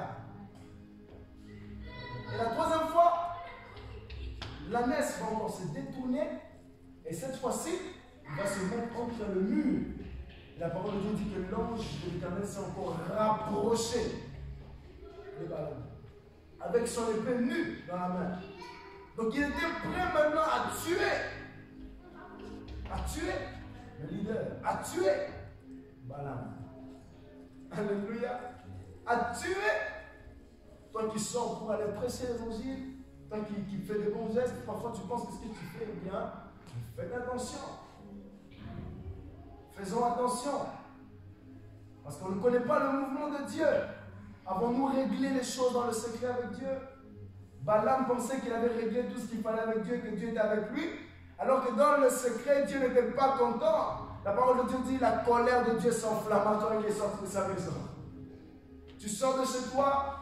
Et la troisième fois, l'ânesse va encore se détourner, et cette fois-ci, il va se mettre entre le mur. Et la parole de Dieu dit que l'ange de l'Éternel s'est encore rapproché de Balaam, avec son épée nue dans la main. Donc il était prêt maintenant à tuer le leader, à tuer Balaam. Alléluia. À tuer toi qui sors pour aller prêcher l'évangile, toi qui fais des bons gestes, parfois tu penses que ce que tu fais est bien. Faites attention. Faisons attention. Parce qu'on ne connaît pas le mouvement de Dieu. Avons-nous réglé les choses dans le secret avec Dieu? Balaam pensait qu'il avait réglé tout ce qu'il fallait avec Dieu, que Dieu était avec lui. Alors que dans le secret, Dieu n'était pas content. La parole de Dieu dit, la colère de Dieu s'enflamma quand il est sorti de sa maison. Tu sors de chez toi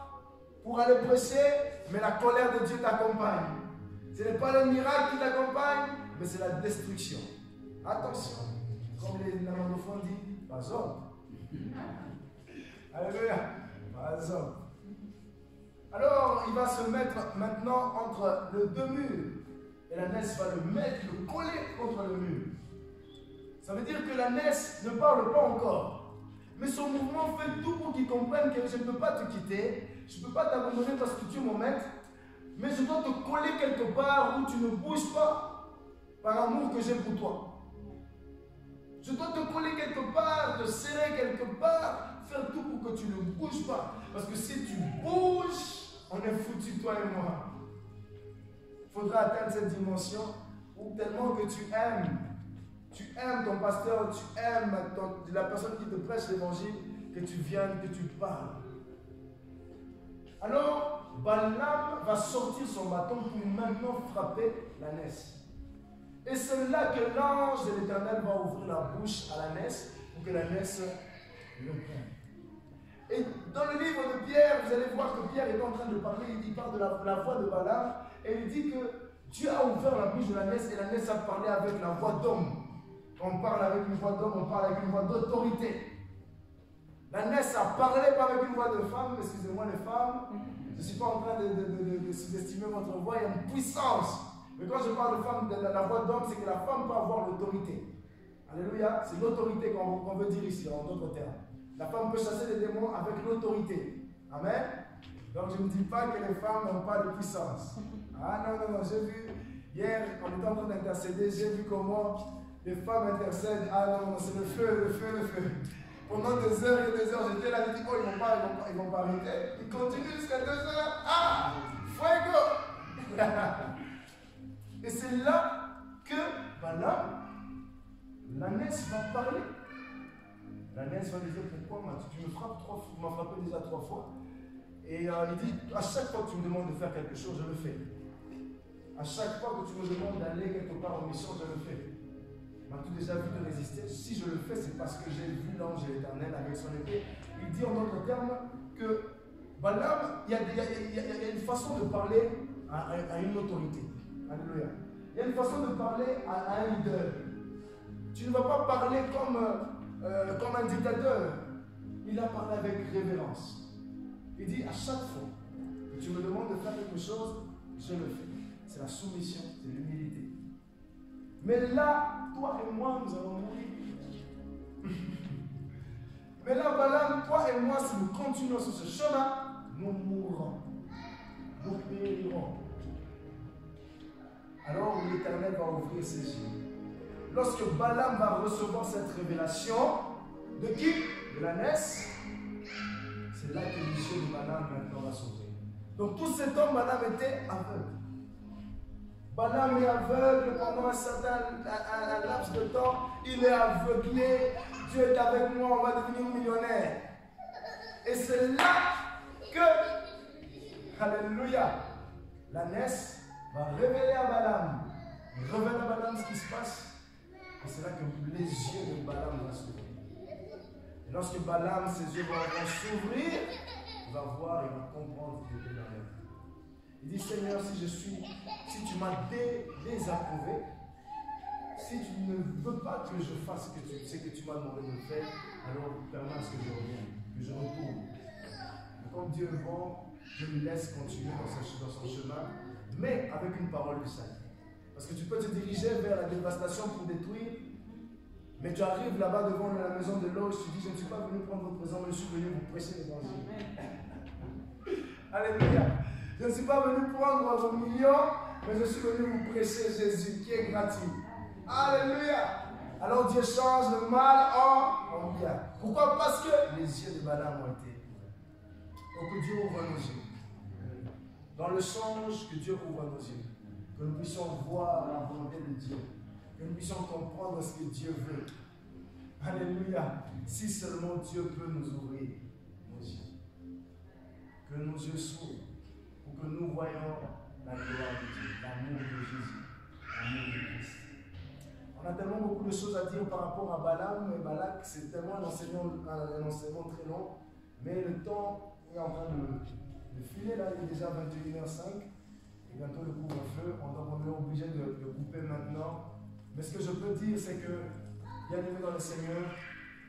pour aller prêcher, mais la colère de Dieu t'accompagne. Ce n'est pas le miracle qui t'accompagne, mais c'est la destruction. Attention. Comme les néerlandophones disent, pas homme. Alléluia. Pas homme. Alors, il va se mettre maintenant entre les deux murs. Et l'ânesse va le coller contre le mur. Ça veut dire que l'ânesse ne parle pas encore. Mais son mouvement fait tout pour qu'il comprenne que je ne peux pas te quitter, je ne peux pas t'abandonner parce que tu es mon maître, mais je dois te coller quelque part où tu ne bouges pas par l'amour que j'ai pour toi. Je dois te coller quelque part, te serrer quelque part, faire tout pour que tu ne bouges pas. Parce que si tu bouges, on est foutu, toi et moi. Il faudra atteindre cette dimension où tellement que tu aimes ton pasteur, tu aimes la personne qui te prêche l'évangile, que tu viennes, que tu parles. Alors, Balaam va sortir son bâton pour maintenant frapper l'ânesse. Et c'est là que l'ange de l'Éternel va ouvrir la bouche à l'ânesse pour que l'ânesse le prenne. Et dans le livre de Pierre, vous allez voir que Pierre est en train de parler, il parle de la voix de Balaam, et il dit que Dieu a ouvert la bouche de l'ânesse et l'ânesse a parlé avec la voix d'homme. Quand on parle avec une voix d'homme, on parle avec une voix d'autorité. L'ânesse a parlé pas avec une voix de femme, excusez-moi les femmes, je ne suis pas en train de sous-estimer votre voix, il y a une puissance. Mais quand je parle de femme, de la voix d'homme, c'est que la femme peut avoir l'autorité. Alléluia, c'est l'autorité qu'on veut dire ici, en d'autres termes. La femme peut chasser les démons avec l'autorité. Amen. Donc je ne dis pas que les femmes n'ont pas de puissance. Ah non, j'ai vu, hier, quand on était en train d'intercéder, j'ai vu comment les femmes intercèdent. Ah non, c'est le feu. Pendant des heures et des heures, j'étais là, je dis, oh, ils vont pas arrêter. Ils continuent jusqu'à 2 heures. Ah, fuego. Et c'est là que Balaam, l'ânesse va parler. L'ânesse va lui dire, pourquoi tu me frappes 3 fois, tu m'as frappé déjà 3 fois. Et il dit, à chaque fois que tu me demandes de faire quelque chose, je le fais. À chaque fois que tu me demandes d'aller quelque part en mission, je le fais. M'as-tu déjà vu te résister? Si je le fais, c'est parce que j'ai vu l'ange de l'Éternel avec son épée. Il dit en d'autres termes que Balaam, il y a une façon de parler à une autorité. Alléluia. Il y a une façon de parler à un leader. Tu ne vas pas parler comme un dictateur. Il a parlé avec révérence. Il dit à chaque fois que tu me demandes de faire quelque chose, je le fais. C'est la soumission, c'est l'humilité. Mais là, toi et moi, nous allons mourir. Mais là, Balaam, toi et moi, si nous continuons sur ce chemin, nous mourrons. Nous périrons. Alors l'Éternel va ouvrir ses yeux. lorsque Balaam va recevoir cette révélation, de qui? De l'ânesse. C'est là que les yeux de Balaam maintenant va s'ouvrir. Donc tout cet homme, Balaam était aveugle. Balaam est aveugle pendant un certain laps de temps. Il est aveuglé. Dieu est avec moi, on va devenir millionnaire. Et c'est là que, alléluia, l'ânesse va révéler à Balaam. Il révèle à Balaam ce qui se passe. Et c'est là que les yeux de Balaam vont s'ouvrir. Et lorsque Balaam, ses yeux vont s'ouvrir, il va voir, il va comprendre qu'il était dans la vie. Il dit, Seigneur, si tu m'as désapprouvé, si tu ne veux pas que je fasse ce que tu m'as demandé de faire, alors permets à ce que je revienne, que je retourne. Et comme Dieu est bon, je lui laisse continuer dans son chemin, mais avec une parole de salut. Parce que tu peux te diriger vers la dévastation pour détruire, mais tu arrives là-bas devant la maison de l'Oge, tu dis, je ne suis pas venu prendre votre présent, mais je suis venu vous prêcher l'évangile. Alléluia. Je ne suis pas venu prendre vos millions, mais je suis venu vous prêcher Jésus qui est gratuit. Alléluia. Alors Dieu change le mal en bien. Pourquoi? Parce que les yeux de Balaam ont été ouverts. Donc que Dieu ouvre nos yeux. Dans le songe, que Dieu ouvre nos yeux. Que nous puissions voir la volonté de Dieu. Que nous puissions comprendre ce que Dieu veut. Alléluia. Si seulement Dieu peut nous ouvrir nos yeux. Que nos yeux s'ouvrent. Pour que nous voyions la gloire de Dieu. L'amour de Jésus. L'amour de Christ. On a tellement beaucoup de choses à dire par rapport à Balaam et Balak. C'est tellement un enseignement très long. Mais le temps est en train de filer. Là, il est déjà 21h05. Et bientôt le couvre-feu. On est obligé de couper maintenant. Mais ce que je peux dire, c'est que, bien aimé dans le Seigneur,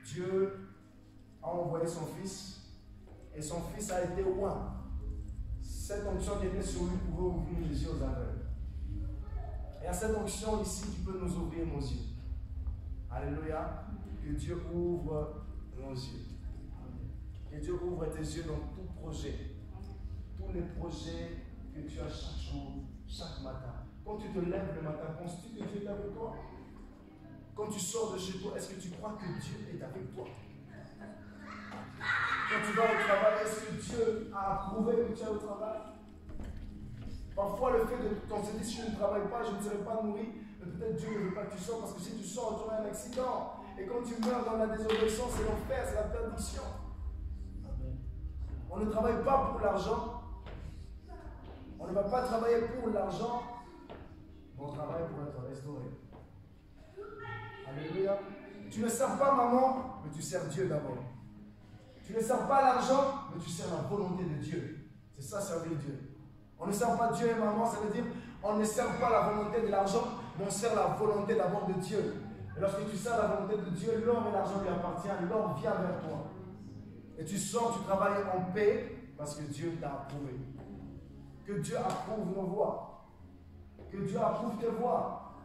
Dieu a envoyé son Fils. Et son Fils a été loin. Cette onction qui était sur lui pouvait ouvrir les yeux aux aveugles. Et à cette onction ici, tu peux nous ouvrir nos yeux. Alléluia. Que Dieu ouvre nos yeux. Que Dieu ouvre tes yeux dans tout projet. Tous les projets que tu as chaque jour, chaque matin. Quand tu te lèves le matin, penses-tu que Dieu est avec toi? Quand tu sors de chez toi, est-ce que tu crois que Dieu est avec toi? Quand tu vas au travail, est-ce que Dieu a approuvé que tu es au travail? Parfois, le fait de quand tu dis si je ne travaille pas, je ne serai pas nourri, mais peut-être Dieu ne veut pas que tu sors parce que si tu sors, tu auras un accident. Et quand tu meurs dans la désobéissance, c'est l'enfer, c'est la perdition. On ne travaille pas pour l'argent. On ne va pas travailler pour l'argent. On travaille pour être restauré. Alléluia. Tu ne sers pas maman, mais tu sers Dieu d'abord. Tu ne sers pas l'argent, mais tu sers la volonté de Dieu. C'est ça, servir Dieu. On ne sert pas Dieu et maman, ça veut dire on ne sert pas la volonté de l'argent, mais on sert la volonté d'abord de Dieu. Et lorsque tu sers la volonté de Dieu, l'or et l'argent lui appartiennent, l'or vient vers toi. Et tu sors, tu travailles en paix parce que Dieu t'a approuvé. Que Dieu approuve nos voix. Que Dieu approuve tes voix.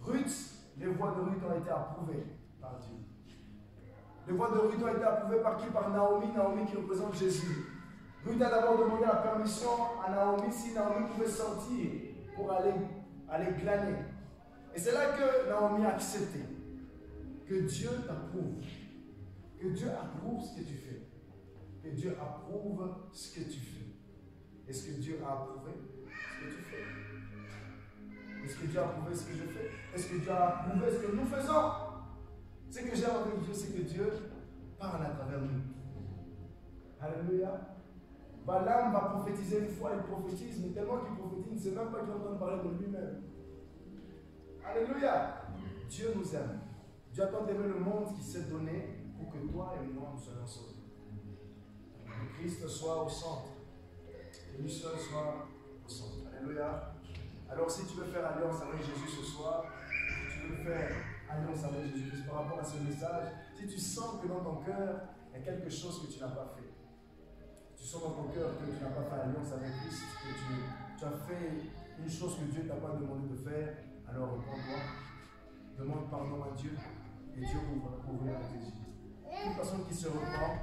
Ruth, les voix de Ruth ont été approuvées par Dieu. Les voix de Ruth ont été approuvées par qui? Par Naomi, Naomi qui représente Jésus. Ruth a d'abord demandé la permission à Naomi si Naomi pouvait sortir pour aller glaner. Et c'est là que Naomi a accepté. Que Dieu t'approuve. Que Dieu approuve ce que tu fais. Que Dieu approuve ce que tu fais. Est-ce que Dieu a approuvé ce que tu fais? Est-ce que Dieu a approuvé ce que je fais? Est-ce que Dieu a approuvé ce que nous faisons? Ce que j'aime avec Dieu, c'est que Dieu parle à travers nous. Alléluia. Balaam va prophétiser une fois, il prophétise, mais tellement qu'il prophétise, il ne sait même pas qu'il est en train de parler de lui-même. Alléluia. Dieu nous aime. Dieu a tant aimé le monde qu'il s'est donné pour que toi et moi nous soyons sauvés. Que Christ soit au centre. Que lui seul soit au centre. Alléluia. Alors si tu veux faire alliance avec Jésus ce soir, si tu veux faire alliance avec Jésus par rapport à ce message, si tu sens que dans ton cœur, il y a quelque chose que tu n'as pas fait, tu sens dans ton cœur que tu n'as pas fait alliance avec Christ, que tu as fait une chose que Dieu ne t'a pas demandé de faire, alors réponds-toi, demande pardon à Dieu et Dieu ouvrira tes yeux. Une personne qui se repent,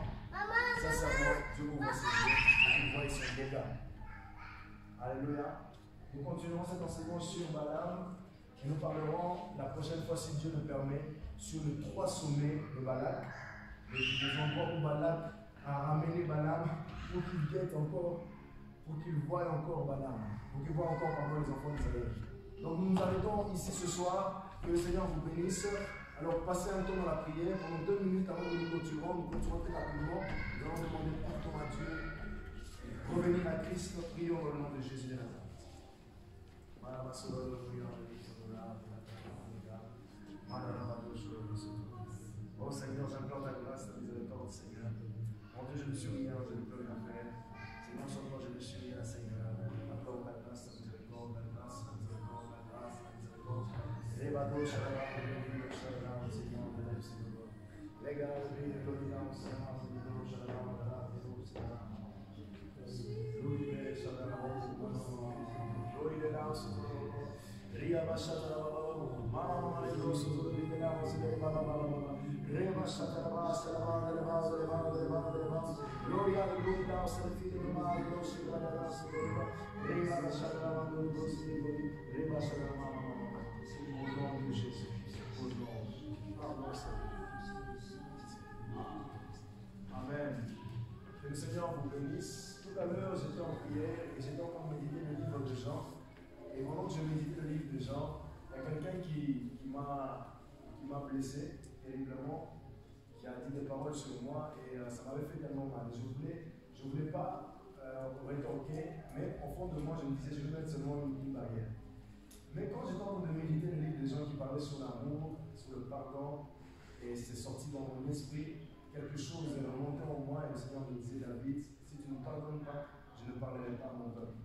sincèrement, Dieu ouvre ses yeux et tu vois son dégât. Alléluia. Nous continuons cet enseignement sur Balaam Et nous parlerons la prochaine fois, si Dieu le permet, sur les 3 sommets de Balak, les endroits où Balak a ramené Balaam pour qu'il guette encore, pour qu'il voie encore Balaam, pour qu'il voie encore parmi les enfants d'Israël. Donc nous nous arrêtons ici ce soir. Que le Seigneur vous bénisse. Alors passez un temps dans la prière. Pendant 2 minutes avant de nous clôturons très rapidement. Nous allons demander pardon à Dieu. Revenir à Christ. Prions dans le nom de Jésus de Nazareth. Oh Seigneur, j'implore ta grâce, ta miséricorde, Seigneur. Mon Dieu, je ne suis rien, je ne peux rien faire. Seigneur, sans toi, je ne suis rien, Seigneur. J'implore ta grâce, ta miséricorde, ta grâce, ta miséricorde, ta grâce, ta miséricorde. Rebado, Shalom, Shalom, Seigneur, de l'aide, Seigneur. Regarde, le dominant, Seigneur, Seigneur, Shalom, Seigneur. Louis, Shalom, Louis, de là, Seigneur. Ria Bashata, Mama, Seigneur, de là, Seigneur. Rema Shataraba, Salama, Levaz, Levaz, Levaz, Levaz, Gloria, Gloria, Salfide, Lema, Glosi, Gradara, Salama, Rema Shataraba, Glosi, Rema Shataraba, au nom de Jésus, au nom. Pardon, Amen. Que le Seigneur vous bénisse. Tout à l'heure, j'étais en prière et j'étais en train de méditer le livre de Jean. Et pendant que je méditais le livre de Jean, il y a quelqu'un qui m'a blessé terriblement, qui a dit des paroles sur moi et ça m'avait fait tellement mal. Je voulais pas rétorquer, mais au fond de moi, je me disais, je vais mettre seulement une barrière. Mais quand j'étais en train de méditer le livre des gens qui parlaient sur l'amour, sur le pardon, et c'est sorti dans mon esprit, quelque chose est remonté en moi et le Seigneur me disait, David, si tu ne pardonnes pas, je ne parlerai pas à mon peuple.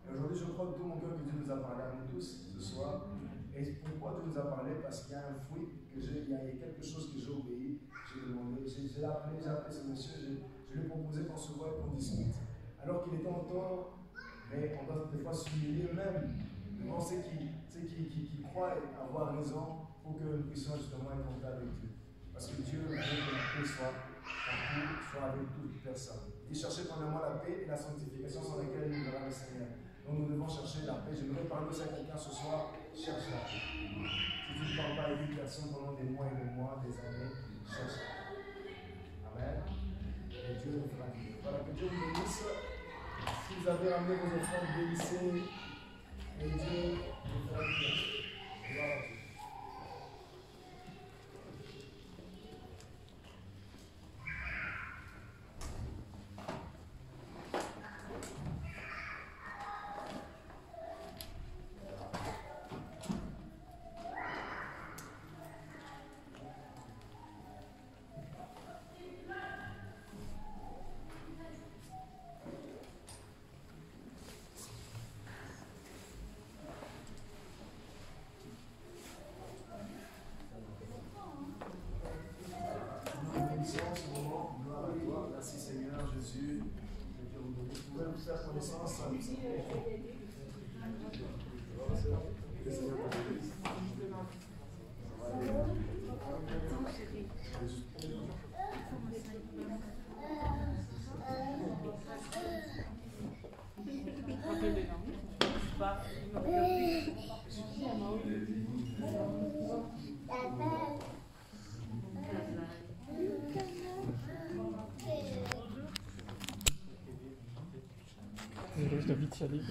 Et aujourd'hui, je crois de tout mon cœur que Dieu nous a parlé à nous tous ce soir. Et pourquoi Dieu nous a parlé? Parce qu'il y a un fruit, il y a quelque chose que j'ai obéi, j'ai demandé, j'ai appelé ce monsieur, je lui ai proposé qu'on se voit et qu'on discute. Alors qu'il était en tort, mais on doit des fois s'humilier même devant ceux qui croient avoir raison pour que nous puissions justement être en paix avec Dieu. Parce que Dieu veut que la paix soit partout, soit avec toute personne. Il cherchait premièrement la paix et la sanctification sans laquelle il verra le Seigneur. Donc nous devons chercher la paix. Je voudrais parler aussi à quelqu'un ce soir. Cherche la paix. Si tu ne parles pas avec une personne pendant des mois et des mois, des années, cherche la paix. Amen. Et Dieu nous fera vivre. Voilà, que Dieu vous bénisse. Si vous avez ramené vos offrandes, bénissez. Et Dieu vous fera vivre. Gloire à Dieu. Merci Seigneur Jésus. Vous pouvez nous faire connaissance. David,